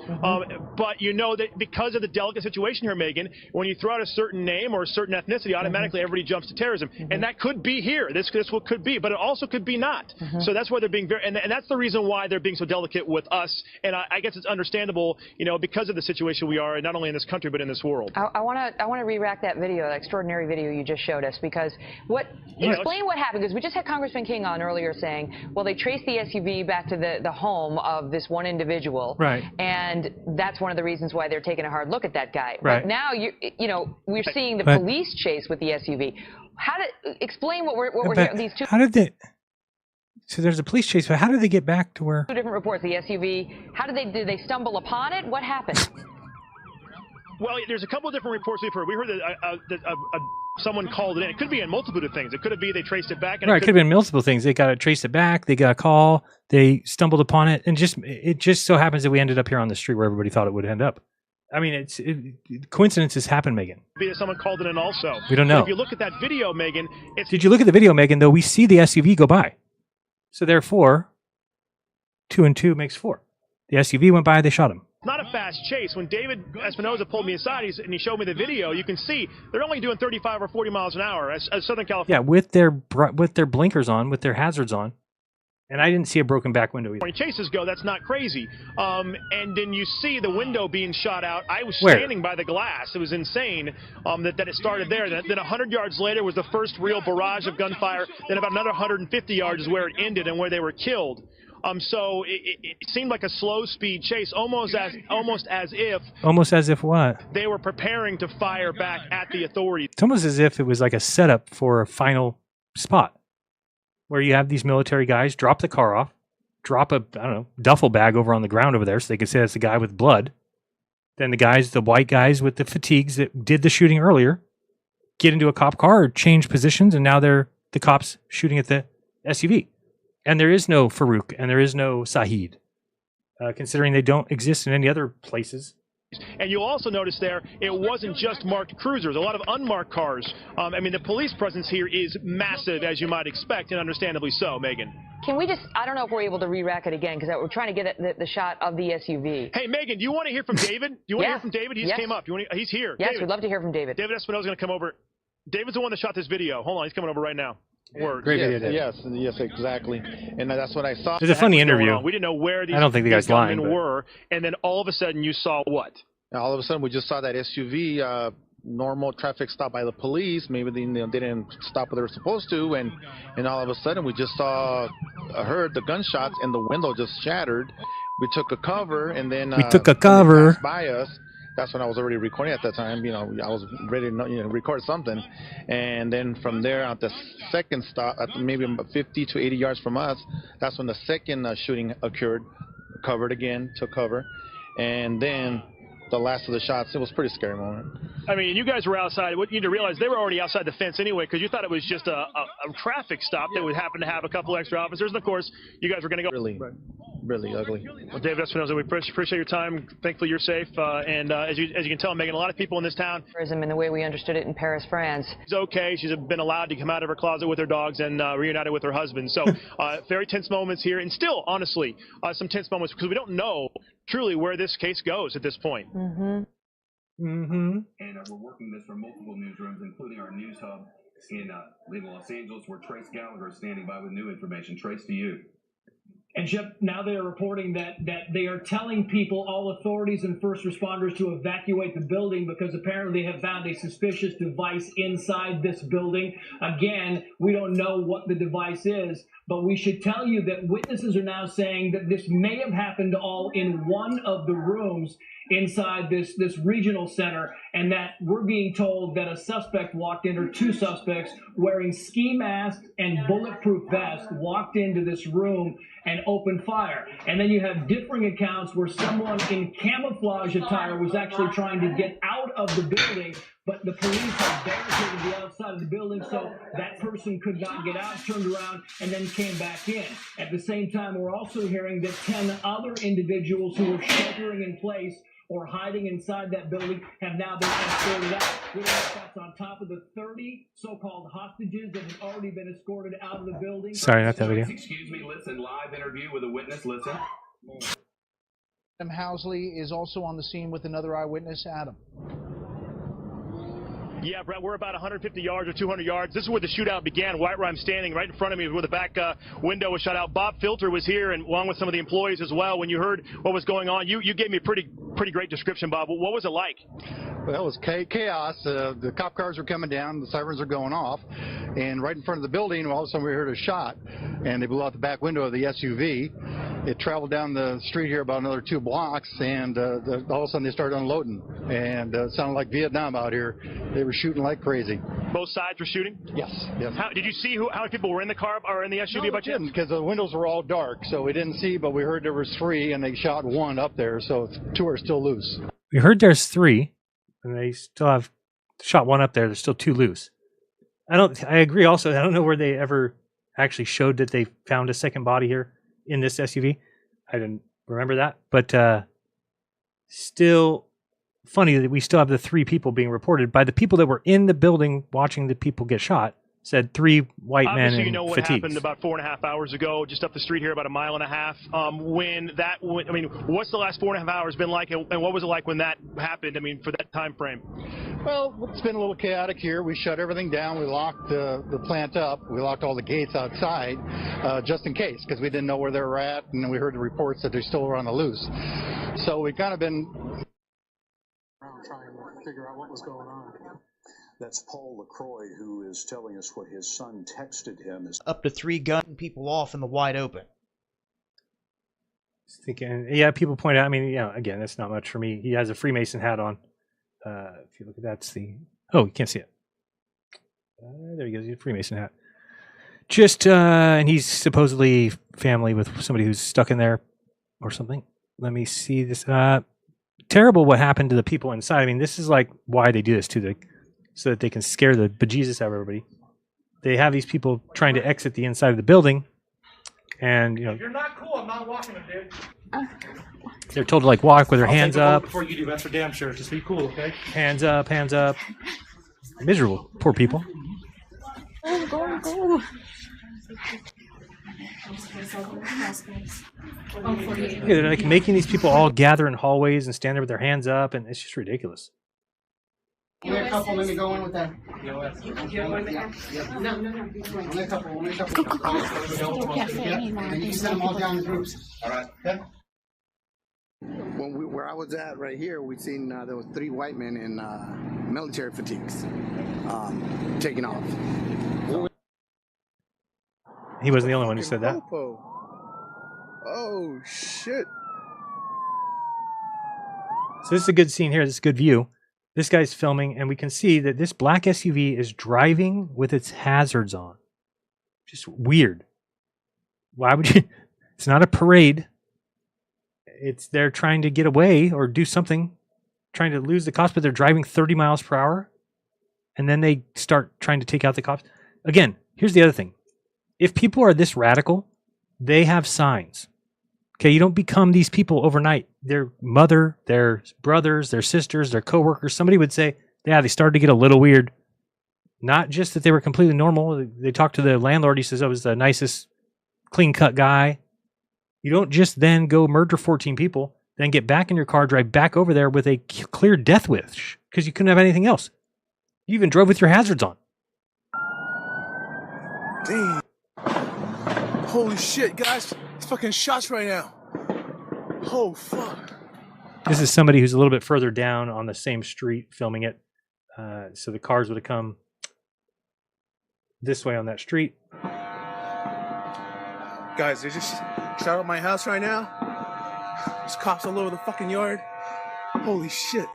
but you know that because of the delicate situation here, Megan, when you throw out a certain name or a certain ethnicity, automatically everybody jumps to terrorism, and that could be here. This what could be, but it also could be not. So that's why they're being very, and that's the reason why they're being so delicate with us. And I guess it's understandable, because of the situation we are in, not only in this country but in this world. I want to re-rack that video, that extraordinary video you just showed us, because explain what happened, because we just had Congressman King on earlier saying, well, they traced the SUV back to the home of this one individual, right? And that's one of the reasons why they're taking a hard look at that guy. Right. But now we're seeing the police chase with the SUV. Explain what we're hearing, these two. How did they? So there's a police chase, but how did they get back to where? Two different reports. The SUV. Did they stumble upon it? What happened? Well, there's a couple of different reports we've heard. We heard that someone called it in. It could be a multitude of things. It could be they traced it back. And right, it could have been multiple things. They got to trace it back. They got a call. They stumbled upon it, and it just so happens that we ended up here on the street where everybody thought it would end up. I mean, coincidences happen, Megan. Maybe someone called it in also. We don't know. But if you look at that video, Megan, did you look at the video, Megan? Though we see the SUV go by, so therefore, 2 and 2 makes 4. The SUV went by. They shot him. Not a fast chase. When David Espinoza pulled me aside and he showed me the video, you can see they're only doing 35 or 40 miles an hour as Southern California. Yeah, with their blinkers on, with their hazards on. And I didn't see a broken back window either. When chases go, that's not crazy. And then you see the window being shot out. I was Where? standing by the glass. It was insane that it started there. Then 100 yards later was the first real barrage of gunfire. Then about another 150 yards is where it ended and where they were killed. So it seemed like a slow speed chase, almost as if. Almost as if what? They were preparing to fire back at the authorities. It's almost as if it was like a setup for a final spot, where you have these military guys drop the car off, drop a, duffel bag over on the ground over there so they can say it's the guy with blood. Then the white guys with the fatigues that did the shooting earlier, get into a cop car or change positions, and now they're the cops shooting at the SUV. And there is no Farouk, and there is no Saeed, considering they don't exist in any other places. And you'll also notice there, it wasn't just marked cruisers, a lot of unmarked cars. The police presence here is massive, as you might expect, and understandably so, Megan. Can we I don't know if we're able to re-rack it again, because we're trying to get the shot of the SUV. Hey, Megan, do you want to hear from David? Do you want to hear from David? He just came up. He's here. Yes, David. we'd love to hear from David. David Espinosa is going to come over. David's the one that shot this video. Hold on, he's coming over right now. Great video, David. Yes, exactly. And that's what I saw. It's a funny interview. We didn't know where these I don't think the guy's lying, were. And then all of a sudden you saw what? All of a sudden we just saw that SUV, normal traffic stop by the police. Maybe they didn't stop what they were supposed to. And all of a sudden we just heard the gunshots and the window just shattered. We took a cover and then we took a cover. They passed by us. That's when I was already recording at that time. I was ready to record something. And then from there, at the second stop, at maybe 50 to 80 yards from us, that's when the second shooting occurred. Took cover. And then the last of the shots, it was a pretty scary moment. I mean, you guys were outside. What you need to realize, they were already outside the fence anyway, because you thought it was just a traffic stop that would happen to have a couple extra officers. And of course, you guys were going to go. Really ugly. Well, David Espinoza, we appreciate your time. Thankfully, you're safe. And as you can tell, Megan, a lot of people in this town. In the way we understood it in Paris, France. She's okay. She's been allowed to come out of her closet with her dogs and reunited with her husband. So very tense moments here. And still, honestly, some tense moments because we don't know truly where this case goes at this point. Mm-hmm. And we're working this from multiple newsrooms, including our news hub in Lima, Los Angeles, where Trace Gallagher is standing by with new information. Trace, to you. And Chip, now they are reporting that they are telling people, all authorities and first responders, to evacuate the building because apparently they have found a suspicious device inside this building. Again, we don't know what the device is, but we should tell you that witnesses are now saying that this may have happened all in one of the rooms inside this regional center, and that we're being told that a suspect walked in, or two suspects wearing ski masks and bulletproof vests walked into this room and opened fire. And then you have differing accounts where someone in camouflage attire was actually trying to get out of the building, but the police had barricaded the outside of the building, so that person could not get out, turned around, and then came back in. At the same time, we're also hearing that 10 other individuals who were sheltering in place or hiding inside that building have now been escorted out. We don't know if that's on top of the 30 so-called hostages that have already been escorted out of the building. Sorry, not that video. Excuse me, listen, live interview with a witness, listen. Adam Housley is also on the scene with another eyewitness, Adam. Yeah, Brett, we're about 150 yards or 200 yards. This is where the shootout began, right where I'm standing. Right in front of me is where the back window was shot out. Bob Filter was here, and along with some of the employees as well. When you heard what was going on, you gave me a pretty great description, Bob. What was it like? Well, it was chaos. The cop cars were coming down, the sirens were going off, and right in front of the building, all of a sudden we heard a shot, and they blew out the back window of the SUV. It traveled down the street here about another 2 blocks, and all of a sudden they started unloading, and it sounded like Vietnam out here. They were shooting like crazy. Both sides were shooting? Yes. Did you see how many people were in the car or in the SUV? No, we didn't, because the windows were all dark, so we didn't see, but we heard there was 3, and they shot 1 up there, so 2 are still loose. We heard there's 3, and they still have shot 1 up there. There's still 2 loose. I agree also. I don't know where they ever actually showed that they found a second body here in this SUV. I didn't remember that, but still funny that we still have the 3 people being reported by the people that were in the building watching the people get shot. Said 3 white men in fatigues. You know what happened about 4.5 hours ago, just up the street here, about a mile and a half. What's the last 4.5 hours been like, and what was it like when that happened? I mean, for that time frame. Well, it's been a little chaotic here. We shut everything down. We locked the plant up. We locked all the gates outside, just in case, because we didn't know where they were at, and then we heard the reports that they still were on the loose. So we kind of been trying to figure out what was going on. That's Paul LaCroix, who is telling us what his son texted him. Up to 3 gunning people off in the wide open. Thinking, yeah, people point out, I mean, again, that's not much for me. He has a Freemason hat on. If you look at that's you can't see it. There he goes, he's a Freemason hat. And he's supposedly family with somebody who's stuck in there or something. Let me see this. Terrible what happened to the people inside. I mean, this is like why they do this too. So that they can scare the bejesus out of everybody. They have these people trying to exit the inside of the building, and If you're not cool, I'm not walking them, dude. they're told to walk with their hands take a vote up. before you do. That's for damn sure. Just be cool, okay? Hands up, hands up. Miserable, poor people. Go. Yeah, they're making these people all gather in hallways and stand there with their hands up, and it's just ridiculous. Only a couple, let me go in with that. No. Only a couple. And you send them all down in groups. All right. Okay? Where I was at right here, we seen there was 3 white men in military fatigues taking off. He wasn't the only one who said that. Oh, shit. So this is a good scene here. This is a good view. This guy's filming, and we can see that this black SUV is driving with its hazards on. Just weird. Why would you? It's not a parade. They're trying to get away or do something. trying to lose the cops, but they're driving 30 miles per hour. And then they start trying to take out the cops. Again, here's the other thing. If people are this radical, they have signs. Okay, you don't become these people overnight. Their mother, their brothers, their sisters, their coworkers, somebody would say, yeah, they started to get a little weird. Not just that they were completely normal. They talked to the landlord. He says, I was the nicest, clean-cut guy. You don't just then go murder 14 people, then get back in your car, drive back over there with a clear death wish because you couldn't have anything else. You even drove with your hazards on. Damn. Holy shit, guys. It's fucking shots right now. Oh, fuck. This is somebody who's a little bit further down on the same street filming it. So the cars would have come this way on that street. Guys, they just shot up my house right now. There's cops all over the fucking yard. Holy shit.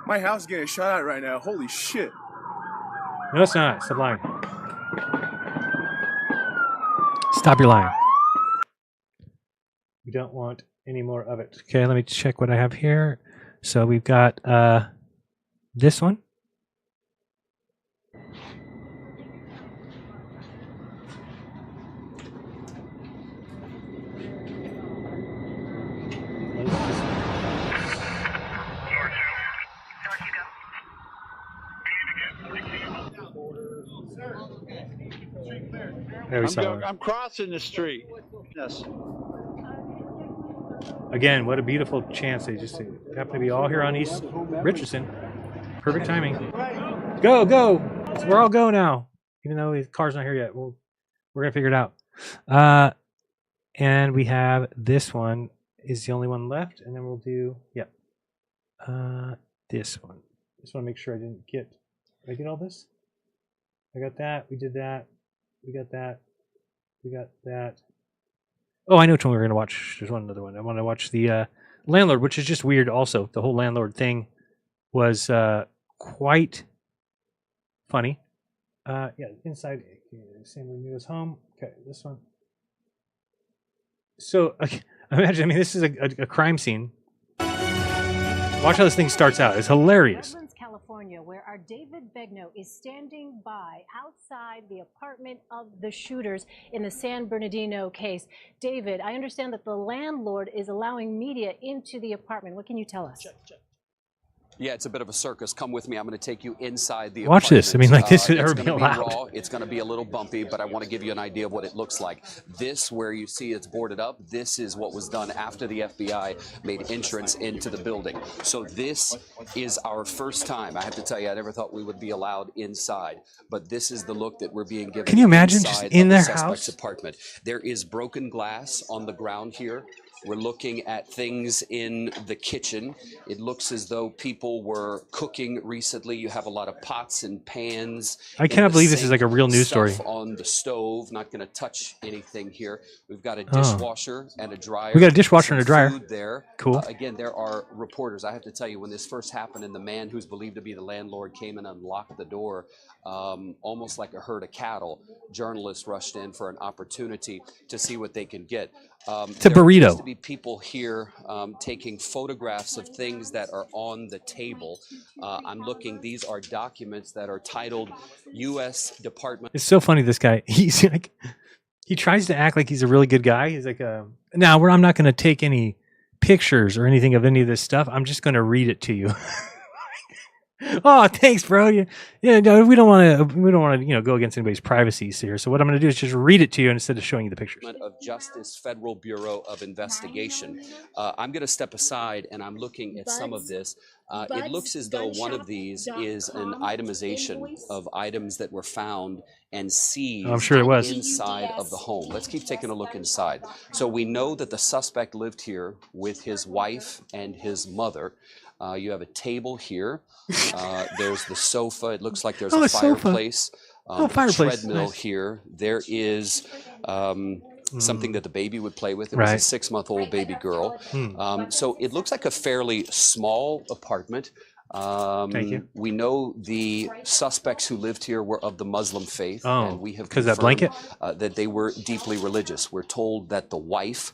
My house is getting shot at right now. Holy shit. No, it's not. Stop lying. Stop your lying. We don't want any more of it. Okay, let me check what I have here. So we've got this one. There we saw it. I'm crossing the street. Yes. Again, what a beautiful chance. They just happen to be all here on East Richardson. Perfect timing. Go, go. So we're all go now. Even though the car's not here yet. We're going to figure it out. And we have this one is the only one left. And then we'll do, this one. Just want to make sure I didn't get, did I get all this? I got that. We did that. We got that. We got that. Oh, I know which one we're going to watch. There's one other one. I want to watch the landlord, which is just weird also. The whole landlord thing was quite funny. Inside San Bernardino's home. Okay, this one. So, imagine, this is a crime scene. Watch how this thing starts out. It's hilarious. California, where our David Begnaud is standing by outside the apartment of the shooters in the San Bernardino case. David, I understand that the landlord is allowing media into the apartment. What can you tell us? Yeah, it's a bit of a circus. Come with me. I'm going to take you inside the Watch apartment. this. This would ever It's be going to allowed. be raw. It's going to be a little bumpy, but I want to give you an idea of what it looks like. This, where you see it's boarded up, this is what was done after the FBI made entrance into the building. So this is our first time. I have to tell you, I never thought we would be allowed inside, but this is the look that we're being given. Can you imagine just in their suspect's house? Apartment. There is broken glass on the ground here. We're looking at things in the kitchen. It looks as though people were cooking recently. You have a lot of pots and pans. I cannot believe this is like a real news story. On the stove. Not going to touch anything here. We've got a dishwasher and a dryer. We got a dishwasher and a dryer. Food there. Cool. Again, there are reporters. I have to tell you, when this first happened and the man who's believed to be the landlord came and unlocked the door, almost like a herd of cattle, journalists rushed in for an opportunity to see what they can get. It's a burrito. There used to be people here taking photographs of things that are on the table. I'm looking. These are documents that are titled U.S. Department. It's so funny, this guy. He's like, he tries to act like he's a really good guy. He's like, now I'm not going to take any pictures or anything of any of this stuff. I'm just going to read it to you. Oh, thanks, bro. Yeah, no, we don't want to, go against anybody's privacy here. So what I'm going to do is just read it to you instead of showing you the pictures. Of Justice Federal Bureau of Investigation. I'm going to step aside and I'm looking at some of this. It looks as though one of these is an itemization of items that were found and seized I'm sure it was. inside of the home. Let's keep taking a look inside. So we know that the suspect lived here with his wife and his mother. You have a table here. There's the sofa. It looks like there's a fireplace. Fireplace. Treadmill Nice. here. There is something that the baby would play with. It was a 6-month-old baby girl. So it looks like a fairly small apartment. Thank you. We know the suspects who lived here were of the Muslim faith, and we have because that confirmed blanket? that they were deeply religious. We're told that the wife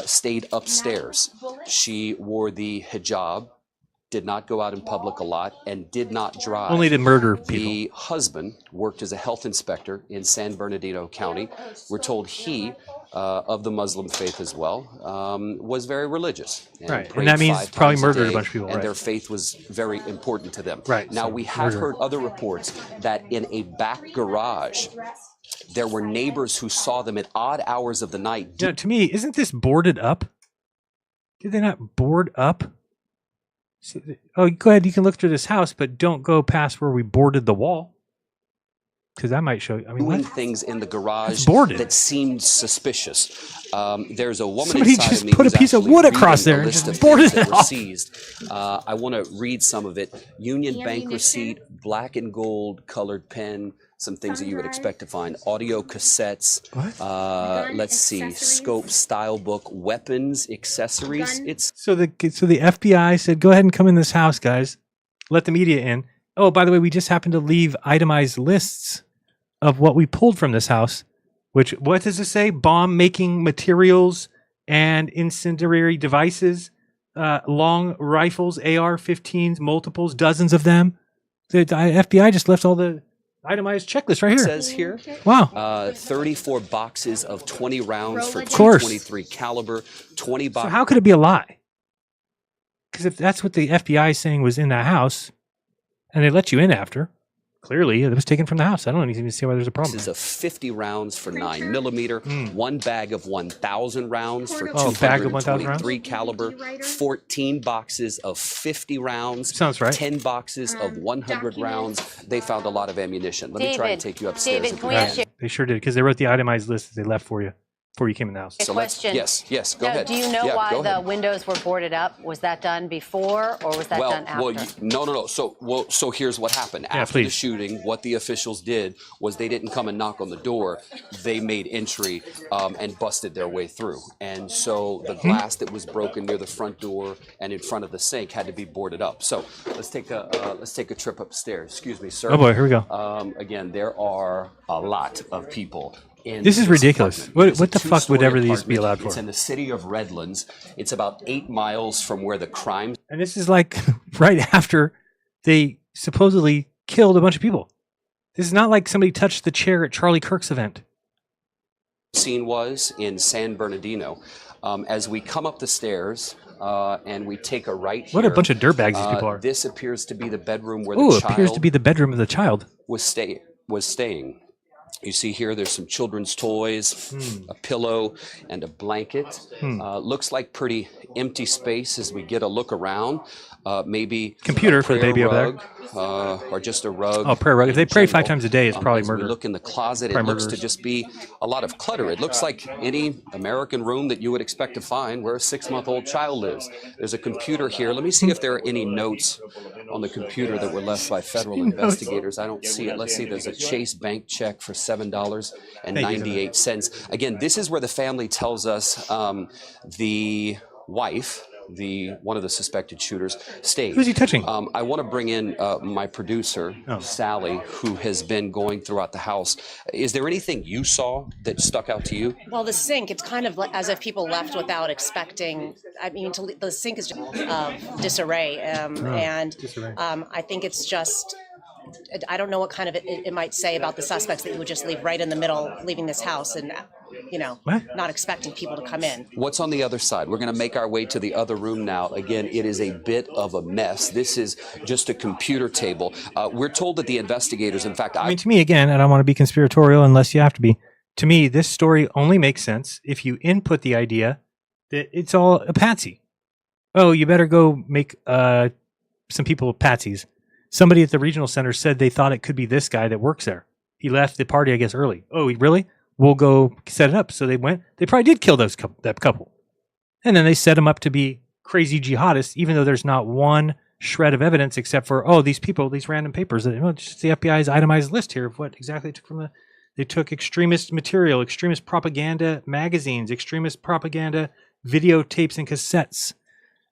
stayed upstairs. She wore the hijab, did not go out in public a lot, and did not drive. Only to murder people. The husband worked as a health inspector in San Bernardino County. We're told he, of the Muslim faith as well, was very religious. Right, prayed and that means 5 probably times a murdered a day, bunch of people, and right. their faith was very important to them. Right, Now, so we have murder. heard other reports that in a back garage, there were neighbors who saw them at odd hours of the night. You know, to me, isn't this boarded up? Did they not board up? Oh, go ahead. You can look through this house, but don't go past where we boarded the wall, because that might show you. I mean, doing what? things in the garage boarded. that seemed suspicious. There's a woman Somebody inside just of me put a who's piece of actually wood across reading there a and list just of boarded things that it were off. seized. I want to read some of it. Union Bank receipt, black and gold colored pen, some things that you would expect to find. Audio cassettes. Let's see. Scope, style book, weapons, accessories. It's So the FBI said, "Go ahead and come in this house, guys. Let the media in." Oh, by the way, we just happened to leave itemized lists of what we pulled from this house. Which, what does it say? Bomb making materials and incendiary devices, long rifles, AR-15s, multiples, dozens of them. The FBI just left all the itemized checklist right here. says here. Wow. 34 boxes of 20 rounds for course. .223 caliber. 20 So boxes. how could it be a lie? Because if that's what the FBI is saying was in that house, and they let you in after, clearly it was taken from the house. I don't even see why there's a problem. Boxes of 50 rounds for 9mm, one bag of 1,000 rounds for bag of 1,000 rounds? 223 caliber, 14 boxes of 50 rounds, Sounds right. 10 boxes of 100 rounds. They found a lot of ammunition. Let me try and take you upstairs. David, if can we we can. ask you They sure did, because they wrote the itemized list that they left for you before you came in the house. a So question? yes, go Now, ahead. do you know Yeah, why go the ahead. windows were boarded up? Was that done before or was that done after? No. So here's what happened. After the please. shooting, what the officials did was they didn't come and knock on the door. They made entry and busted their way through. And so the glass that was broken near the front door and in front of the sink had to be boarded up. So let's take a trip upstairs. Excuse me, sir. Oh boy, here we go. Again, there are a lot of people. This is ridiculous. Apartment. It is What a the fuck would two-story ever these be apartment. allowed for? It's in the city of Redlands. It's about 8 miles from where the crime And this is like right after they supposedly killed a bunch of people. This is not like somebody touched the chair at Charlie Kirk's event. scene was in San Bernardino. As we come up the stairs and we take a right here. What a bunch of dirtbags these people are. This appears to be the bedroom where Ooh, the it appears to child be the bedroom of the child. was staying. You see here, there's some children's toys, a pillow, and a blanket. Looks like pretty empty space as we get a look around. Maybe Computer a for the prayer baby over there. rug, or just a rug. Oh, prayer rug. If they in pray 5 general. times a day, it's probably As murder. we look in the closet, it Probably looks to murderers. just be a lot of clutter. It looks like any American room that you would expect to find where a 6-month-old child lives. There's a computer here. Let me see if there are any notes on the computer that were left by federal investigators. I don't see it. Let's see. There's a Chase bank check for $7.98. Again, this is where the family tells us the wife, one of the suspected shooters, stayed. Who's he touching? I want to bring in my producer, Oh. Sally, who has been going throughout the house. Is there anything you saw that stuck out to you? Well, the sink, it's kind of as if people left without expecting. I mean, the sink is just disarray. Disarray. I think it's just, I don't know what kind of it might say about the suspects that you would just leave right in the middle, leaving this house and, not expecting people to come in. What's on the other side? We're going to make our way to the other room now. Again, it is a bit of a mess. This is just a computer table. We're told that the investigators, in fact, I mean, to me, again, I don't want to be conspiratorial unless you have to be. To me, this story only makes sense if you input the idea that it's all a patsy. Oh, you better go make some people patsies. Somebody at the regional center said they thought it could be this guy that works there. He left the party, I guess, early. Oh, really? We'll go set it up. So they went. They probably did kill that couple. And then they set them up to be crazy jihadists, even though there's not one shred of evidence except for, these people, these random papers. It's just the FBI's itemized list here of what exactly they took from they took extremist material, extremist propaganda magazines, extremist propaganda videotapes and cassettes.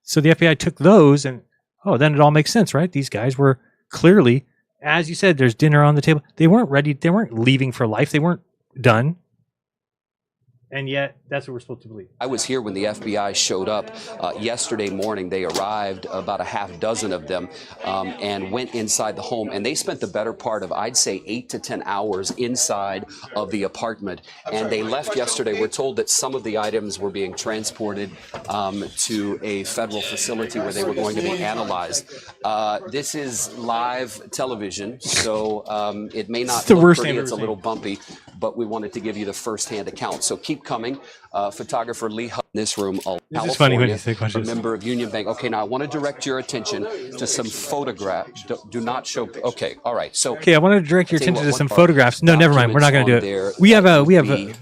So the FBI took those and, oh, then it all makes sense, right? These guys were clearly, as you said, there's dinner on the table. They weren't ready. They weren't leaving for life. They weren't done. And yet, that's what we're supposed to believe. I was here when the FBI showed up yesterday morning. They arrived, about a half dozen of them, and went inside the home. And they spent the better part of, I'd say, 8 to 10 hours inside of the apartment. And they left yesterday. We're told that some of the items were being transported to a federal facility where they were going to be analyzed. This is live television, so it may not look pretty. It's a little bumpy, but we wanted to give you the first-hand account. So keep coming. Photographer Lee Hutt in this room, this is funny when you say questions. a member of Union Bank. Okay, now I want to direct your attention to some photographs. Do not show. Okay, all right. So okay, I want to direct your attention to some photographs. No, never mind. We're not going to do it. We have a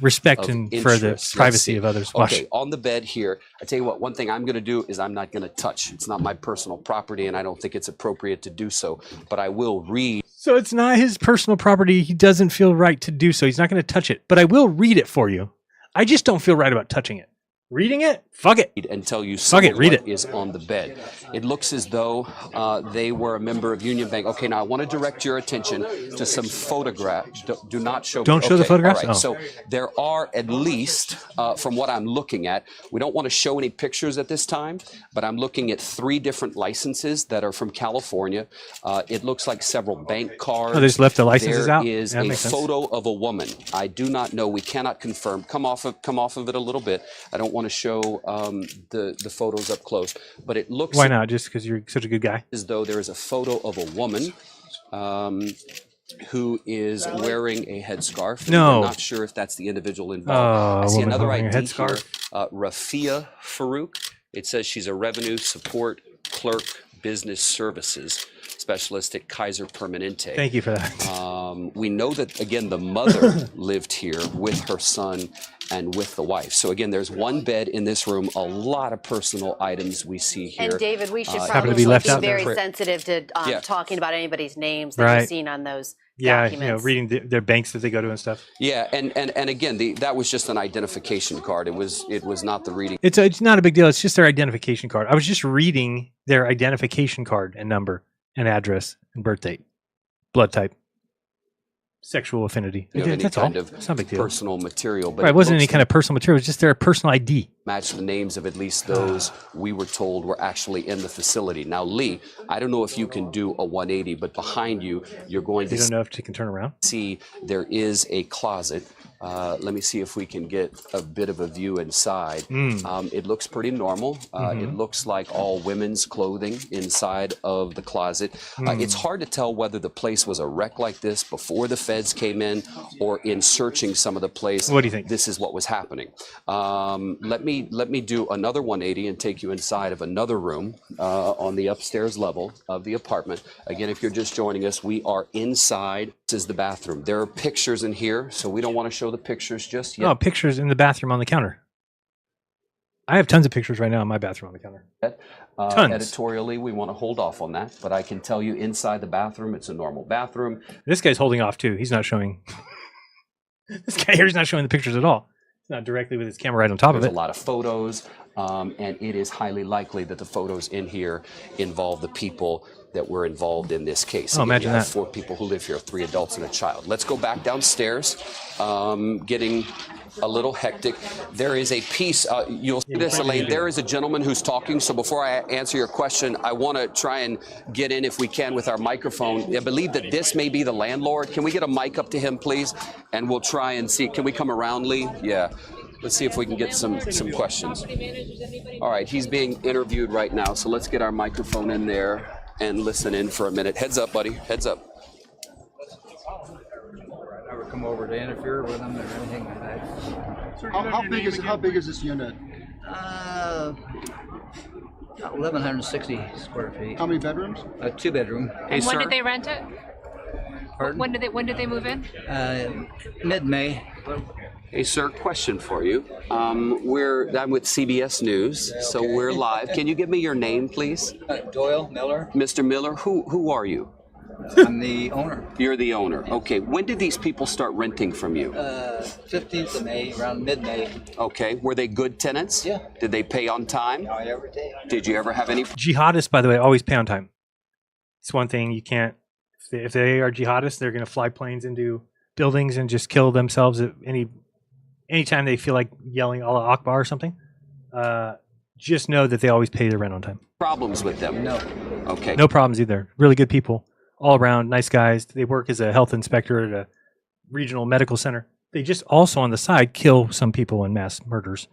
respect for the privacy of others. Watch. Okay, on the bed here. I tell you what. One thing I'm going to do is I'm not going to touch. It's not my personal property, and I don't think it's appropriate to do so. But I will read. So it's not his personal property. He doesn't feel right to do so. He's not going to touch it. But I will read it for you. I just don't feel right about touching it. Reading it? Fuck it. And tell you some of what is on the bed. It looks as though they were a member of Union Bank. Okay, now I want to direct your attention to some photographs. Do not show. Don't show the photographs? All right. Oh. So there are at least, from what I'm looking at, we don't want to show any pictures at this time, but I'm looking at 3 different licenses that are from California. It looks like several bank cards. Oh, they just left the licenses out? There is a photo of a woman. I do not know. We cannot confirm. Come off of it a little bit. I don't want to show the photos up close, but it looks. Why not? Just because you're such a good guy. As though there is a photo of a woman who is wearing a headscarf. No. I'm not sure if that's the individual involved. I see another ID here, Rafia Farouk. It says she's a revenue support clerk, business services specialist at Kaiser Permanente. Thank you for that. We know that, again, the mother lived here with her son and with the wife. So again, there's one bed in this room, a lot of personal items we see here. And David, we should probably be left out very sensitive to talking about anybody's names that Right. you've seen on those Yeah, documents. reading their banks that they go to and stuff. Yeah, and again, that was just an identification card. It was not the reading. It's not a big deal. It's just their identification card. I was just reading their identification card and number and address and birth date, blood type, sexual affinity. That's all. It's not a big deal. Personal material, but right, it wasn't any kind of personal material. It was just their personal ID. Match the names of at least those we were told were actually in the facility. Now, Lee, I don't know if you can do a 180, but behind you, you're going to. You don't know if she can turn around. See, there is a closet. Let me see if we can get a bit of a view inside. It looks pretty normal. It looks like all women's clothing inside of the closet. It's hard to tell whether the place was a wreck like this before the feds came in or in searching some of the place. What do you think? This is what was happening. Let me do another 180 and take you inside of another room on the upstairs level of the apartment. Again, if you're just joining us, we are inside. This is the bathroom. There are pictures in here, so we don't want to show the pictures just yet. Oh, pictures in the bathroom on the counter. I have tons of pictures right now in my bathroom on the counter. Tons. Editorially, we want to hold off on that, but I can tell you inside the bathroom, it's a normal bathroom. This guy's holding off too. He's not showing. This guy here is not showing the pictures at all. It's not directly with his camera right on top of it. There's a lot of photos, and it is highly likely that the photos in here involve the people that were involved in this case. Oh, imagine you have that. 4 people who live here, 3 adults and a child. Let's go back downstairs. Getting a little hectic. There is a piece, you'll see this, Elaine, there is a gentleman who's talking, so before I answer your question, I want to try and get in, if we can, with our microphone. I believe that this may be the landlord. Can we get a mic up to him, please? And we'll try and see, can we come around, Lee? Yeah. Let's see if we can get some questions. All right, he's being interviewed right now, so let's get our microphone in there and listen in for a minute. Heads up, buddy, heads up. Never come over to interfere with them or anything like that. How big is this unit? 1,160 square feet. How many bedrooms? 2 bedroom. Hey, and when did they rent it? Pardon? When did they move in? Mid-May. Hey, sir, question for you. I'm with CBS News, so we're live. Can you give me your name, please? Doyle Miller. Mr. Miller, who are you? I'm the owner. You're the owner. Okay. When did these people start renting from you? 15th of May, around mid-May. Okay. Were they good tenants? Yeah. Did they pay on time? Every day. Did you ever have any? Jihadists, by the way, always pay on time. It's one thing you can't. If they are jihadists, they're going to fly planes into buildings and just kill themselves at anytime they feel like yelling Allah Akbar or something. Just know that they always pay their rent on time. Problems with them? No. Okay. No problems either. Really good people. All around, nice guys. They work as a health inspector at a regional medical center. They just also on the side kill some people in mass murders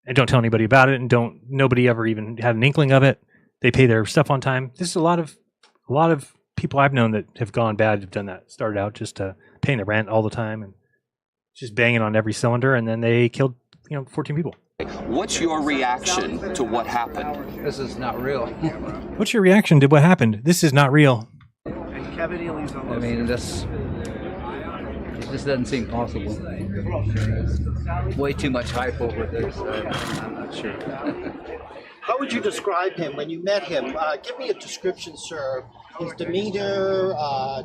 and don't tell anybody about it, and nobody ever even had an inkling of it. They pay their stuff on time. This is a lot of people I've known that have gone bad have done that. Started out just paying the rent all the time and just banging on every cylinder, and then they killed 14 people. What's your reaction to what happened? This is not real. What's your reaction to what happened? This is not real. I mean, it just doesn't seem possible. Way too much hype over this. I'm not sure. How would you describe him when you met him? Give me a description, sir. His demeanor.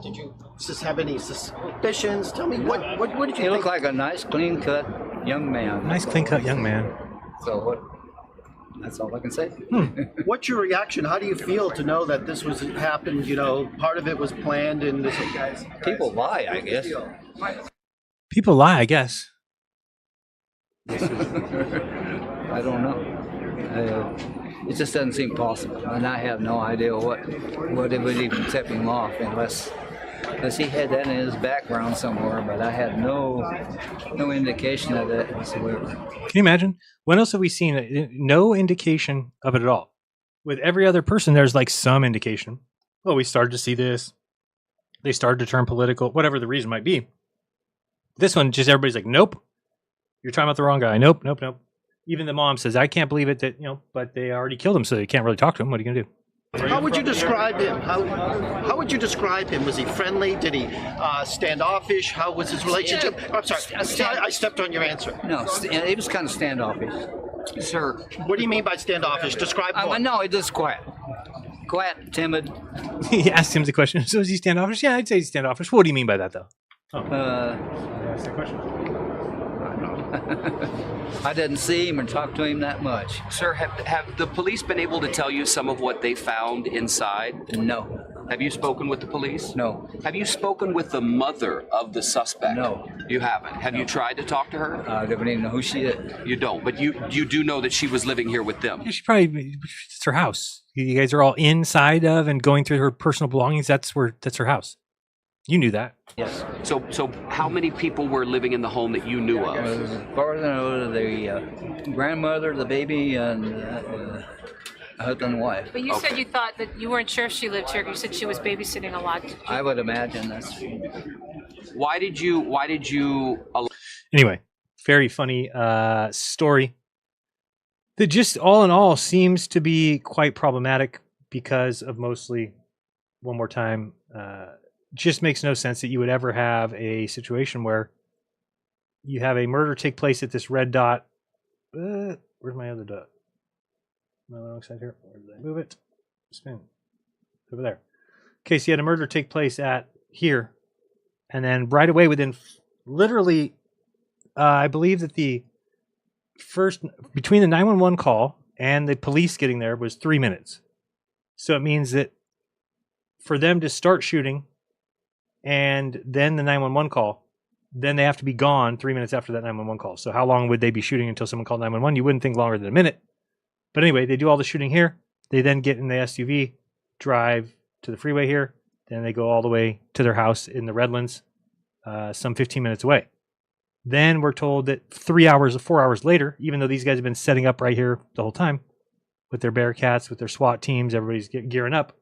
Did you just have any suspicions? Tell me what did you think? He looked like a nice, clean-cut young man. Nice, clean-cut young man. So what? That's all I can say. What's your reaction? How do you feel to know that this was happened? Part of it was planned, and this guys. People lie, I guess. People lie, I guess. I don't know. It just doesn't seem possible, and I have no idea what it would even tip him off unless he had that in his background somewhere. But I had no indication of that whatsoever. Can you imagine? When else have we seen it? No indication of it at all? With every other person, there's like some indication. Well, we started to see this. They started to turn political, whatever the reason might be. This one, just everybody's like, nope. You're talking about the wrong guy. Nope. Even the mom says, I can't believe it that, but they already killed him, so you can't really talk to him. What are you going to do? How would you describe him? How would you describe him? Was he friendly? Did he standoffish? How was his relationship? I'm sorry, I stepped on your answer. No, he was kind of standoffish. Sir. What do you mean by standoffish? Describe more. No, he just quiet, timid. He asked him the question, so is he standoffish? Yeah, I'd say he's standoffish. What do you mean by that, though? That's the question. I didn't see him and talk to him that much. Sir, have the police been able to tell you some of what they found inside? No. Have you spoken with the police? No. Have you spoken with the mother of the suspect? No. You haven't. Have you tried to talk to her? I don't even know who she is. You don't, but you do know that she was living here with them. Yeah, it's her house. You guys are all inside of and going through her personal belongings. That's her house. You knew that. Yes. So how many people were living in the home that you knew of? As far as I know, the grandmother, the baby, and husband and wife. But you said you thought that you weren't sure if she lived here. You said she was babysitting a lot. I would imagine that's. Why did you? Anyway, very funny story. That just all in all seems to be quite problematic because of mostly, one more time, just makes no sense that you would ever have a situation where you have a murder take place at this red dot. Where's my other dot? My wrong side here. Where did I move it? Spin. Over there. Okay, so you had a murder take place at here. And then right away within literally, I believe that the first, between the 911 call and the police getting there was 3 minutes. So it means that for them to start shooting and then the 911 call, then they have to be gone 3 minutes after that 911 call. So how long would they be shooting until someone called 911? You wouldn't think longer than a minute. But anyway, they do all the shooting here. They then get in the SUV, drive to the freeway here. Then they go all the way to their house in the Redlands, some 15 minutes away. Then we're told that 4 hours later, even though these guys have been setting up right here the whole time with their Bearcats, with their SWAT teams, everybody's gearing up.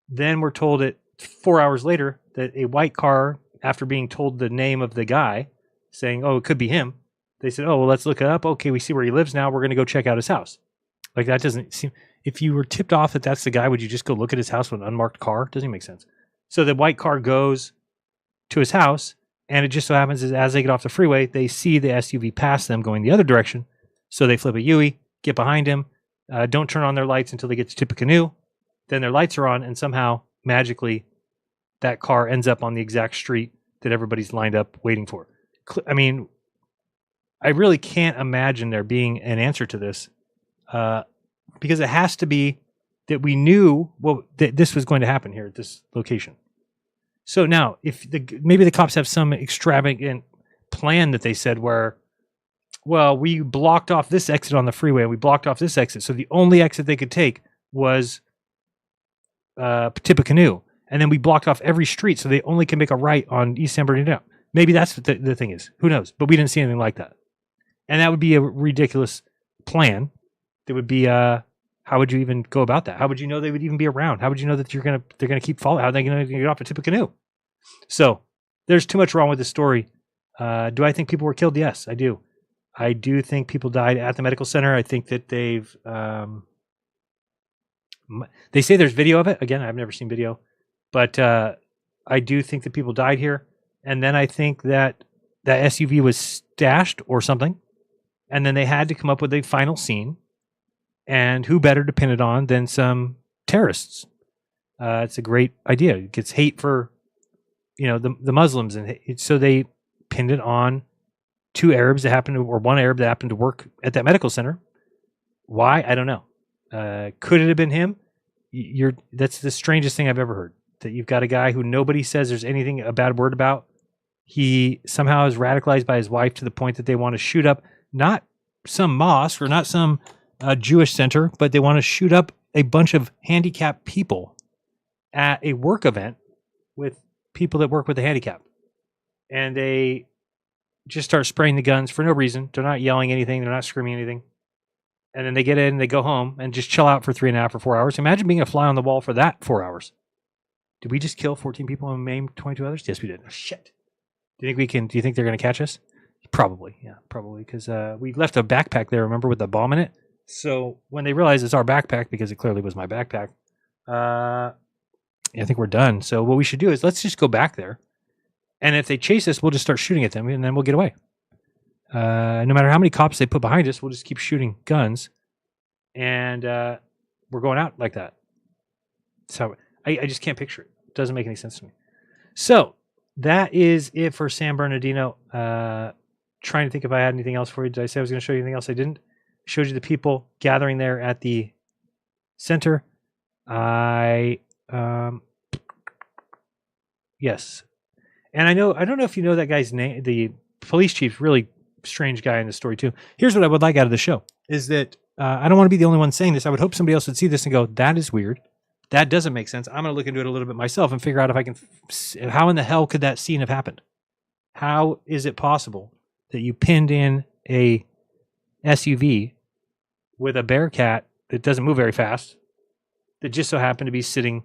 Then we're told that 4 hours later that a white car, after being told the name of the guy, saying, oh, it could be him, they said, oh, well, let's look it up. Okay, we see where he lives now. We're going to go check out his house. Like, that doesn't seem... If you were tipped off that that's the guy, would you just go look at his house with an unmarked car? Doesn't even make sense. So the white car goes to his house, and it just so happens is as they get off the freeway, they see the SUV pass them going the other direction. So they flip a U-ey, get behind him, don't turn on their lights until they get to Tippecanoe. Then their lights are on, and somehow, magically, that car ends up on the exact street that everybody's lined up waiting for. I mean, I really can't imagine there being an answer to this, because it has to be that we knew that this was going to happen here at this location. So now, if maybe the cops have some extravagant plan that they said where, well, we blocked off this exit on the freeway and we blocked off this exit, so the only exit they could take was Tippecanoe, and then we blocked off every street so they only can make a right on East San Bernardino. Maybe that's what the thing is. Who knows? But we didn't see anything like that. And that would be a ridiculous plan. That would be, how would you even go about that? How would you know they would even be around? How would you know that they're gonna keep following? How are they gonna get off at Tippecanoe? So there's too much wrong with this story. Do I think people were killed? Yes, I do. I do think people died at the medical center. I think that they've, they say there's video of it. Again, I've never seen video, but I do think that people died here. And then I think that that SUV was stashed or something. And then they had to come up with a final scene. And who better to pin it on than some terrorists? It's a great idea. It gets hate for, the Muslims. And so they pinned it on two Arabs that happened to, or one Arab that happened to work at that medical center. Why? I don't know. Could it have been him? That's the strangest thing I've ever heard. That you've got a guy who nobody says there's anything a bad word about. He somehow is radicalized by his wife to the point that they want to shoot up not some mosque or not some Jewish center, but they want to shoot up a bunch of handicapped people at a work event with people that work with the handicap. And they just start spraying the guns for no reason. They're not yelling anything. They're not screaming anything. And then they get in, they go home and just chill out for 3.5 or 4 hours. Imagine being a fly on the wall for that 4 hours. Did we just kill 14 people and maim 22 others? Yes, we did. Oh, shit. Do you think they're going to catch us? Probably. Yeah, probably. Because we left a backpack there, remember, with the bomb in it? So when they realize it's our backpack, because it clearly was my backpack, I think we're done. So what we should do is let's just go back there. And if they chase us, we'll just start shooting at them and then we'll get away. No matter how many cops they put behind us, we'll just keep shooting guns. And we're going out like that. So I just can't picture it. It doesn't make any sense to me. So that is it for San Bernardino. Trying to think if I had anything else for you. Did I say I was going to show you anything else? I didn't. Showed you the people gathering there at the center. Yes. And I don't know if you know that guy's name, the police chief, really strange guy in the story too. Here's what I would like out of the show is that I don't want to be the only one saying this. I would hope somebody else would see this and go, that is weird. That doesn't make sense. I'm going to look into it a little bit myself and figure out if I can, how in the hell could that scene have happened? How is it possible that you pinned in a SUV with a Bearcat that doesn't move very fast, that just so happened to be sitting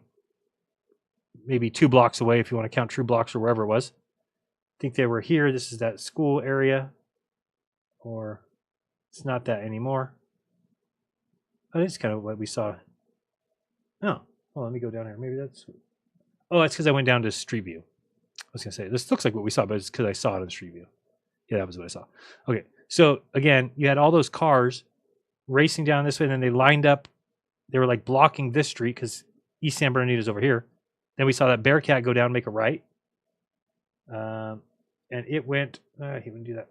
maybe 2 blocks away, if you want to count True Blocks or wherever it was. I think they were here. This is that school area, or it's not that anymore. Oh, this is kind of what we saw. Oh, well, let me go down here. Maybe that's... Oh, that's because I went down to Street View. I was going to say, this looks like what we saw, but it's because I saw it in Street View. Yeah, that was what I saw. Okay, so again, you had all those cars racing down this way, and then they lined up. They were like blocking this street because East San Bernardino is over here. Then we saw that Bearcat go down, make a right. And it went... he wouldn't do that.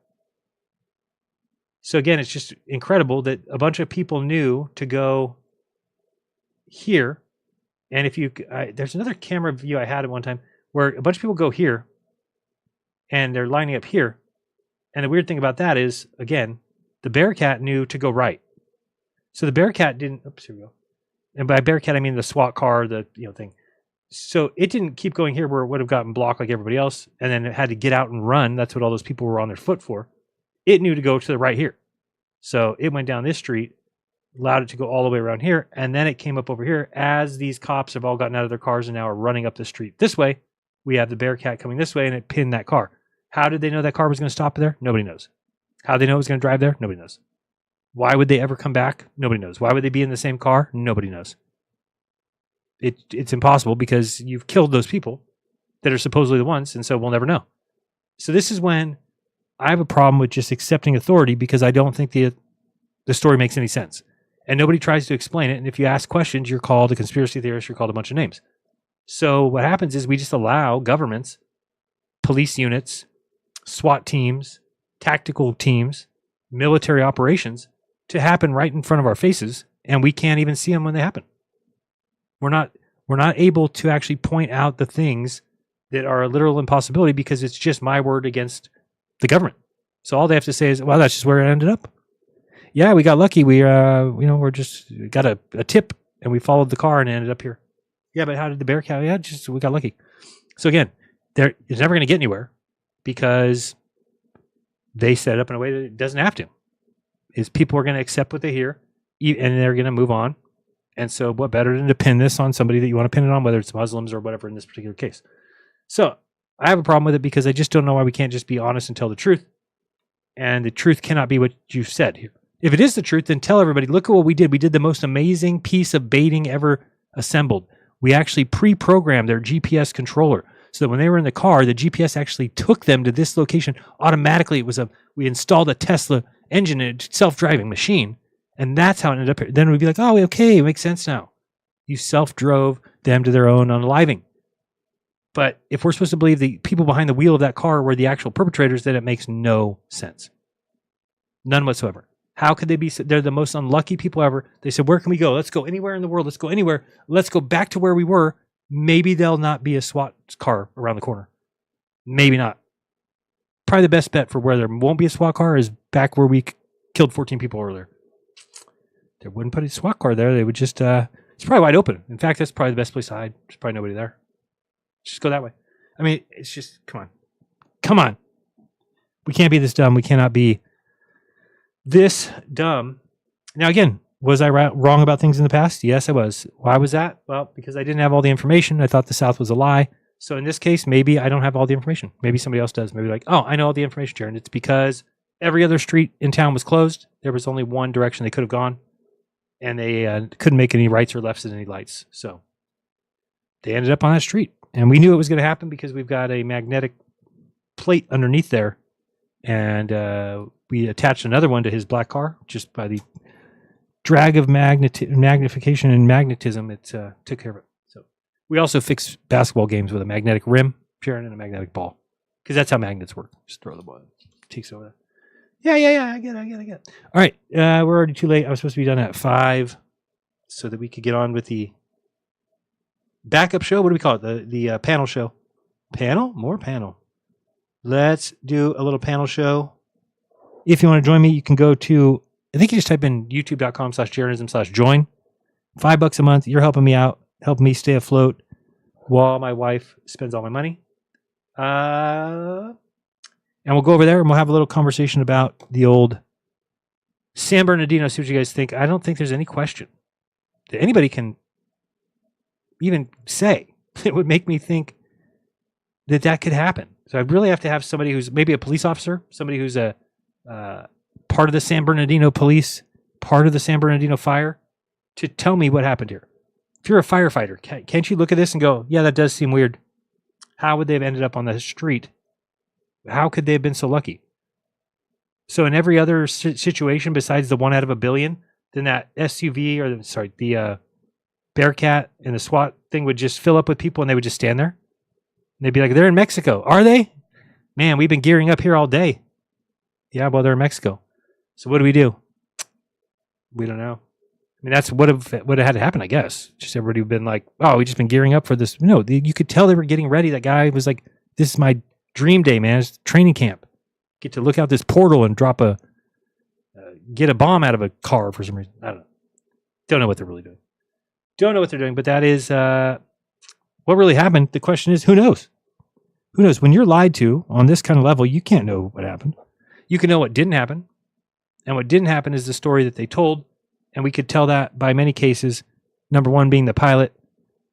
So again, it's just incredible that a bunch of people knew to go here. And if you... there's another camera view I had at one time where a bunch of people go here and they're lining up here. And the weird thing about that is, again, the Bearcat knew to go right. So the Bearcat didn't... Oops, here we go. And by Bearcat, I mean the SWAT car, the thing. So it didn't keep going here where it would have gotten blocked like everybody else, and then it had to get out and run. That's what all those people were on their foot for. It knew to go to the right here. So it went down this street, allowed it to go all the way around here, and then it came up over here as these cops have all gotten out of their cars and now are running up the street. This way, we have the Bearcat coming this way, and it pinned that car. How did they know that car was going to stop there? Nobody knows. How did they know it was going to drive there? Nobody knows. Why would they ever come back? Nobody knows. Why would they be in the same car? Nobody knows. It's impossible because you've killed those people that are supposedly the ones, and so we'll never know. So this is when I have a problem with just accepting authority because I don't think the story makes any sense. And nobody tries to explain it, and if you ask questions, you're called a conspiracy theorist, you're called a bunch of names. So what happens is we just allow governments, police units, SWAT teams, tactical teams, military operations to happen right in front of our faces, and we can't even see them when they happen. We're not able to actually point out the things that are a literal impossibility because it's just my word against the government. So all they have to say is, well, that's just where it ended up. Yeah, we got lucky. We we're just got a tip and we followed the car and ended up here. Yeah, but how did the bear cow? Yeah, just we got lucky. So again, it's never going to get anywhere because they set it up in a way that it doesn't have to. Is people are going to accept what they hear and they're going to move on. And so what better than to pin this on somebody that you want to pin it on, whether it's Muslims or whatever in this particular case. So I have a problem with it because I just don't know why we can't just be honest and tell the truth. And the truth cannot be what you've said here. If it is the truth, then tell everybody, look at what we did. We did the most amazing piece of baiting ever assembled. We actually pre-programmed their GPS controller so that when they were in the car, the GPS actually took them to this location automatically. We installed a Tesla engine, a self-driving machine, and that's how it ended up here. Then we'd be like, oh, okay, it makes sense now. You self-drove them to their own unaliving. But if we're supposed to believe the people behind the wheel of that car were the actual perpetrators, then it makes no sense. None whatsoever. How could they be? They're the most unlucky people ever. They said, where can we go? Let's go anywhere in the world. Let's go anywhere. Let's go back to where we were. Maybe there'll not be a SWAT car around the corner. Maybe not. Probably the best bet for where there won't be a SWAT car is back where we killed 14 people earlier. They wouldn't put a SWAT car there. They would just, it's probably wide open. In fact, that's probably the best place to hide. There's probably nobody there. Just go that way. I mean, it's just, come on. Come on. We can't be this dumb. We cannot be this dumb. Now, again, was I wrong about things in the past? Yes, I was. Why was that? Well, because I didn't have all the information. I thought the South was a lie. So in this case, maybe I don't have all the information. Maybe somebody else does. Maybe like, oh, I know all the information, Jaron. It's because every other street in town was closed. There was only one direction they could have gone. And they couldn't make any rights or lefts at any lights. So they ended up on that street. And we knew it was going to happen because we've got a magnetic plate underneath there. And we attached another one to his black car just by the drag of magnification and magnetism. It took care of it. So we also fix basketball games with a magnetic rim, Sharon, and a magnetic ball. Because that's how magnets work. Just throw the ball. Takes over that. Yeah. I get it. All right. We're already too late. I was supposed to be done at 5 so that we could get on with the backup show. What do we call it? The panel show. Panel? More panel. Let's do a little panel show. If you want to join me, you can go to, I think you just type in youtube.com/jeranism/join. $5 a month. You're helping me out, helping me stay afloat while my wife spends all my money. And we'll go over there and we'll have a little conversation about the old San Bernardino. See what you guys think. I don't think there's any question that anybody can even say it would make me think that could happen. So I really have to have somebody who's maybe a police officer, somebody who's a part of the San Bernardino police, part of the San Bernardino fire, to tell me what happened here. If you're a firefighter, can't you look at this and go, yeah, that does seem weird. How would they have ended up on the street? How could they have been so lucky? So in every other situation besides the 1 out of a billion, then that SUV or the Bearcat and the SWAT thing would just fill up with people and they would just stand there. And they'd be like, they're in Mexico. Are they? Man, we've been gearing up here all day. Yeah, well, they're in Mexico. So what do? We don't know. I mean, that's what had to happen, I guess. Just everybody would have been like, oh, we've just been gearing up for this. No, you could tell they were getting ready. That guy was like, this is my dream day, man. It's training camp. Get to look out this portal and get a bomb out of a car for some reason. I don't know. Don't know what they're really doing. Don't know what they're doing, but that is what really happened. The question is, who knows? Who knows? When you're lied to on this kind of level, you can't know what happened. You can know what didn't happen. And what didn't happen is the story that they told. And we could tell that by many cases. Number one being the pilot,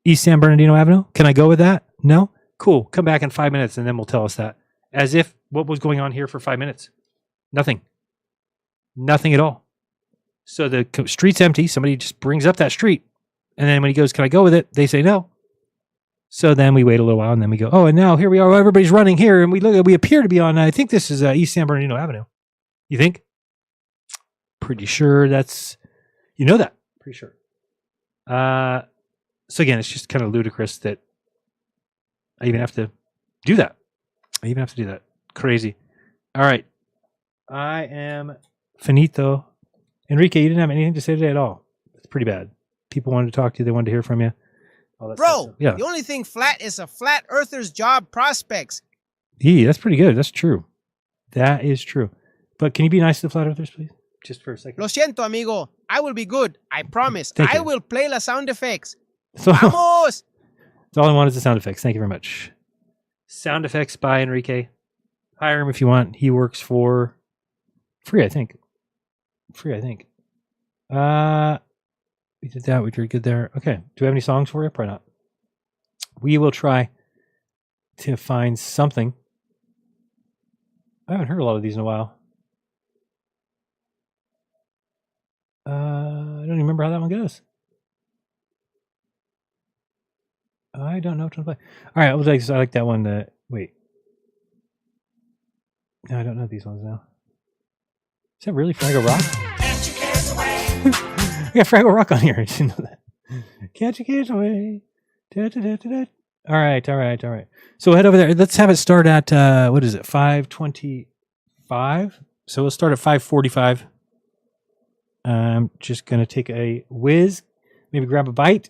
East San Bernardino Avenue. Can I go with that? No? Cool. Come back in 5 minutes and then we'll tell us that. As if what was going on here for 5 minutes? Nothing. Nothing at all. So the street's empty. Somebody just brings up that street. And then when he goes, can I go with it? They say no. So then we wait a little while and then we go, oh, and now here we are. Everybody's running here. And we appear to be on, I think this is East San Bernardino Avenue. You think? Pretty sure that's, you know that. Pretty sure. So again, it's just kind of ludicrous that I even have to do that. Crazy. All right. I am finito. Enrique, you didn't have anything to say today at all. It's pretty bad. People wanted to talk to you. They wanted to hear from you. All that Bro, stuff. Yeah. the only thing flat is a flat earther's job prospects. Yeah, that's pretty good. That's true. That is true. But can you be nice to the flat earthers, please? Just for a second. Lo siento, amigo. I will be good. I promise. Thank I you. will play la sound effects. So, Vamos! that's all I want is the sound effects. Thank you very much. Sound effects by Enrique. Hire him if you want. He works for free, I think. We did that. We did good there. Okay. Do we have any songs for you? Probably not. We will try to find something. I haven't heard a lot of these in a while. I don't even remember how that one goes. I don't know what to play. All right, I like that one. Wait. No, I don't know these ones now. Is that really Fraggle Rock? I got Fraggle Rock on here. I didn't know that. Can't you get away? Da, da, da, da, da. All right. So we'll head over there. Let's have it start at, 5:25? So we'll start at 5:45. I'm just going to take a whiz, maybe grab a bite,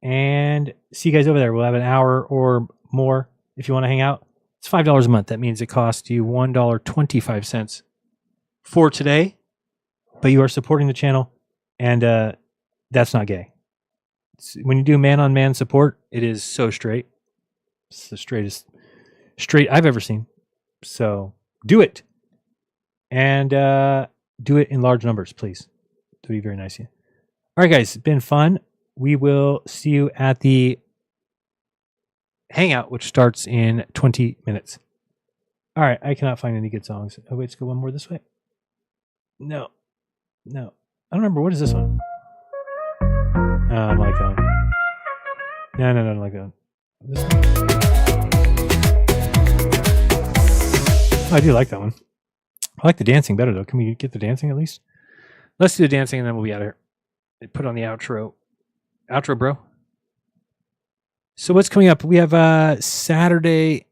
and see you guys over there. We'll have an hour or more if you want to hang out. It's $5 a month. That means it costs you $1.25 for today, but you are supporting the channel, and that's not gay. When you do man-on-man support, it is so straight. It's the straightest straight I've ever seen. So do it. And do it in large numbers, please. That would be very nice of you. All right, guys. It's been fun. We will see you at the hangout, which starts in 20 minutes. All right. I cannot find any good songs. Oh, wait. Let's go one more this way. No. I don't remember. What is this one? I don't like that one. No, I don't like that one. This one? Oh, I do like that one. I like the dancing better, though. Can we get the dancing at least? Let's do the dancing, and then we'll be out of here. Put on the outro. Outro, bro. So what's coming up? We have Saturday.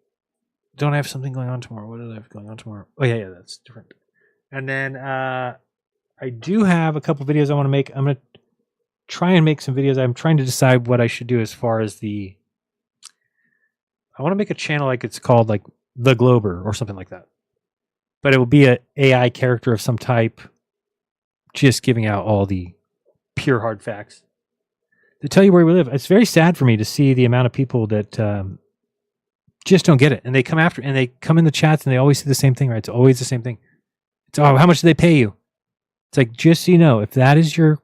Don't I have something going on tomorrow? What did I have going on tomorrow? Oh, yeah, that's different. And then I do have a couple videos I want to make. I'm going to try and make some videos. I'm trying to decide what I should do as far as I want to make a channel like it's called like The Glober or something like that. But it will be an AI character of some type, just giving out all the pure hard facts to tell you where we live. It's very sad for me to see the amount of people that just don't get it. And they come after, and they come in the chats, and they always say the same thing, right? It's always the same thing. It's, oh, how much do they pay you? It's like, just so you know, if that is your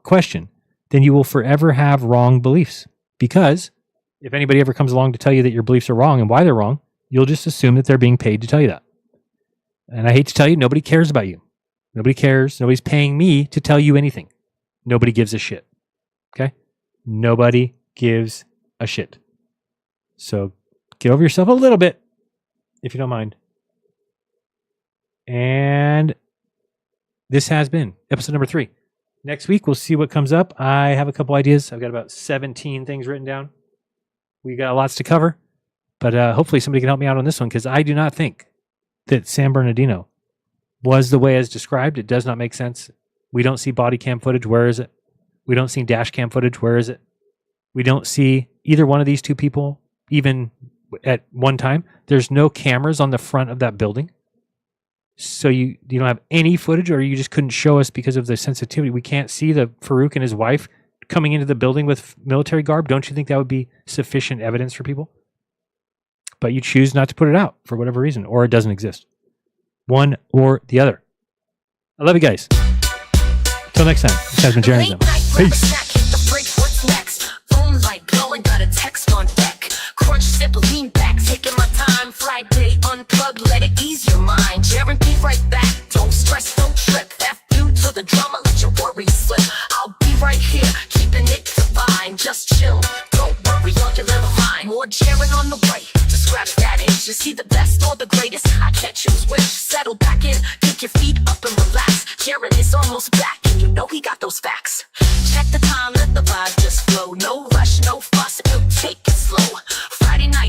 question, then you will forever have wrong beliefs. Because if anybody ever comes along to tell you that your beliefs are wrong and why they're wrong, you'll just assume that they're being paid to tell you that. And I hate to tell you, nobody cares about you. Nobody cares. Nobody's paying me to tell you anything. Nobody gives a shit. Okay? Nobody gives a shit. So get over yourself a little bit, if you don't mind. And this has been episode number 3. Next week, we'll see what comes up. I have a couple ideas. I've got about 17 things written down. We got lots to cover. But hopefully somebody can help me out on this one, because I do not think that San Bernardino was the way as described. It does not make sense. We don't see body cam footage. Where is it? We don't see dash cam footage. Where is it? We don't see either one of these two people even at one time. There's no cameras on the front of that building. So you don't have any footage, or you just couldn't show us because of the sensitivity. We can't see the Farouk and his wife coming into the building with military garb. Don't you think that would be sufficient evidence for people? But you choose not to put it out for whatever reason, or it doesn't exist. One or the other. I love you guys. Until next time, this has been jeranism. Peace. Phone light blowing, got a text on deck. Crunch, sip, lean back, taking my time. Friday, unplug, let it ease your mind. Jaren, be right back. Don't stress, don't trip. F you to the drama, let your worries slip. I'll be right here, keeping it divine. Just chill, don't worry, you'll never find. More Jaren on the way. Scratch that itch. Is he the best or the greatest? I can't choose which. Settle back in, kick your feet up and relax. Jaren is almost back, and you know he got those facts. Check the time, let the vibe just flow. No rush, no fuss, it'll take it slow. Friday night.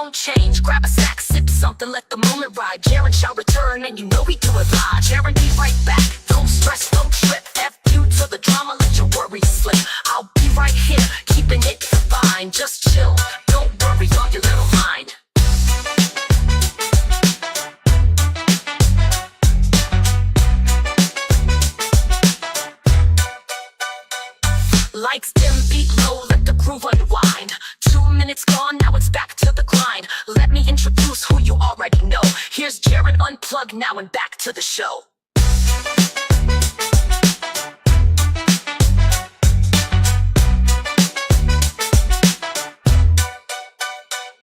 don't change. Grab a snack, sip something, let the moment ride. Jared shall return, and you know we do it live. Jared be right back. Don't stress, don't trip. F you to the drama, let your worries slip. I'll be right here, keeping it fine. Just chill, don't worry on your little mind. Lights dim, beat low, let the groove unwind. 2 minutes gone, now it's back to the grind. Let me introduce who you already know. Here's Jared Unplugged now and back to the show.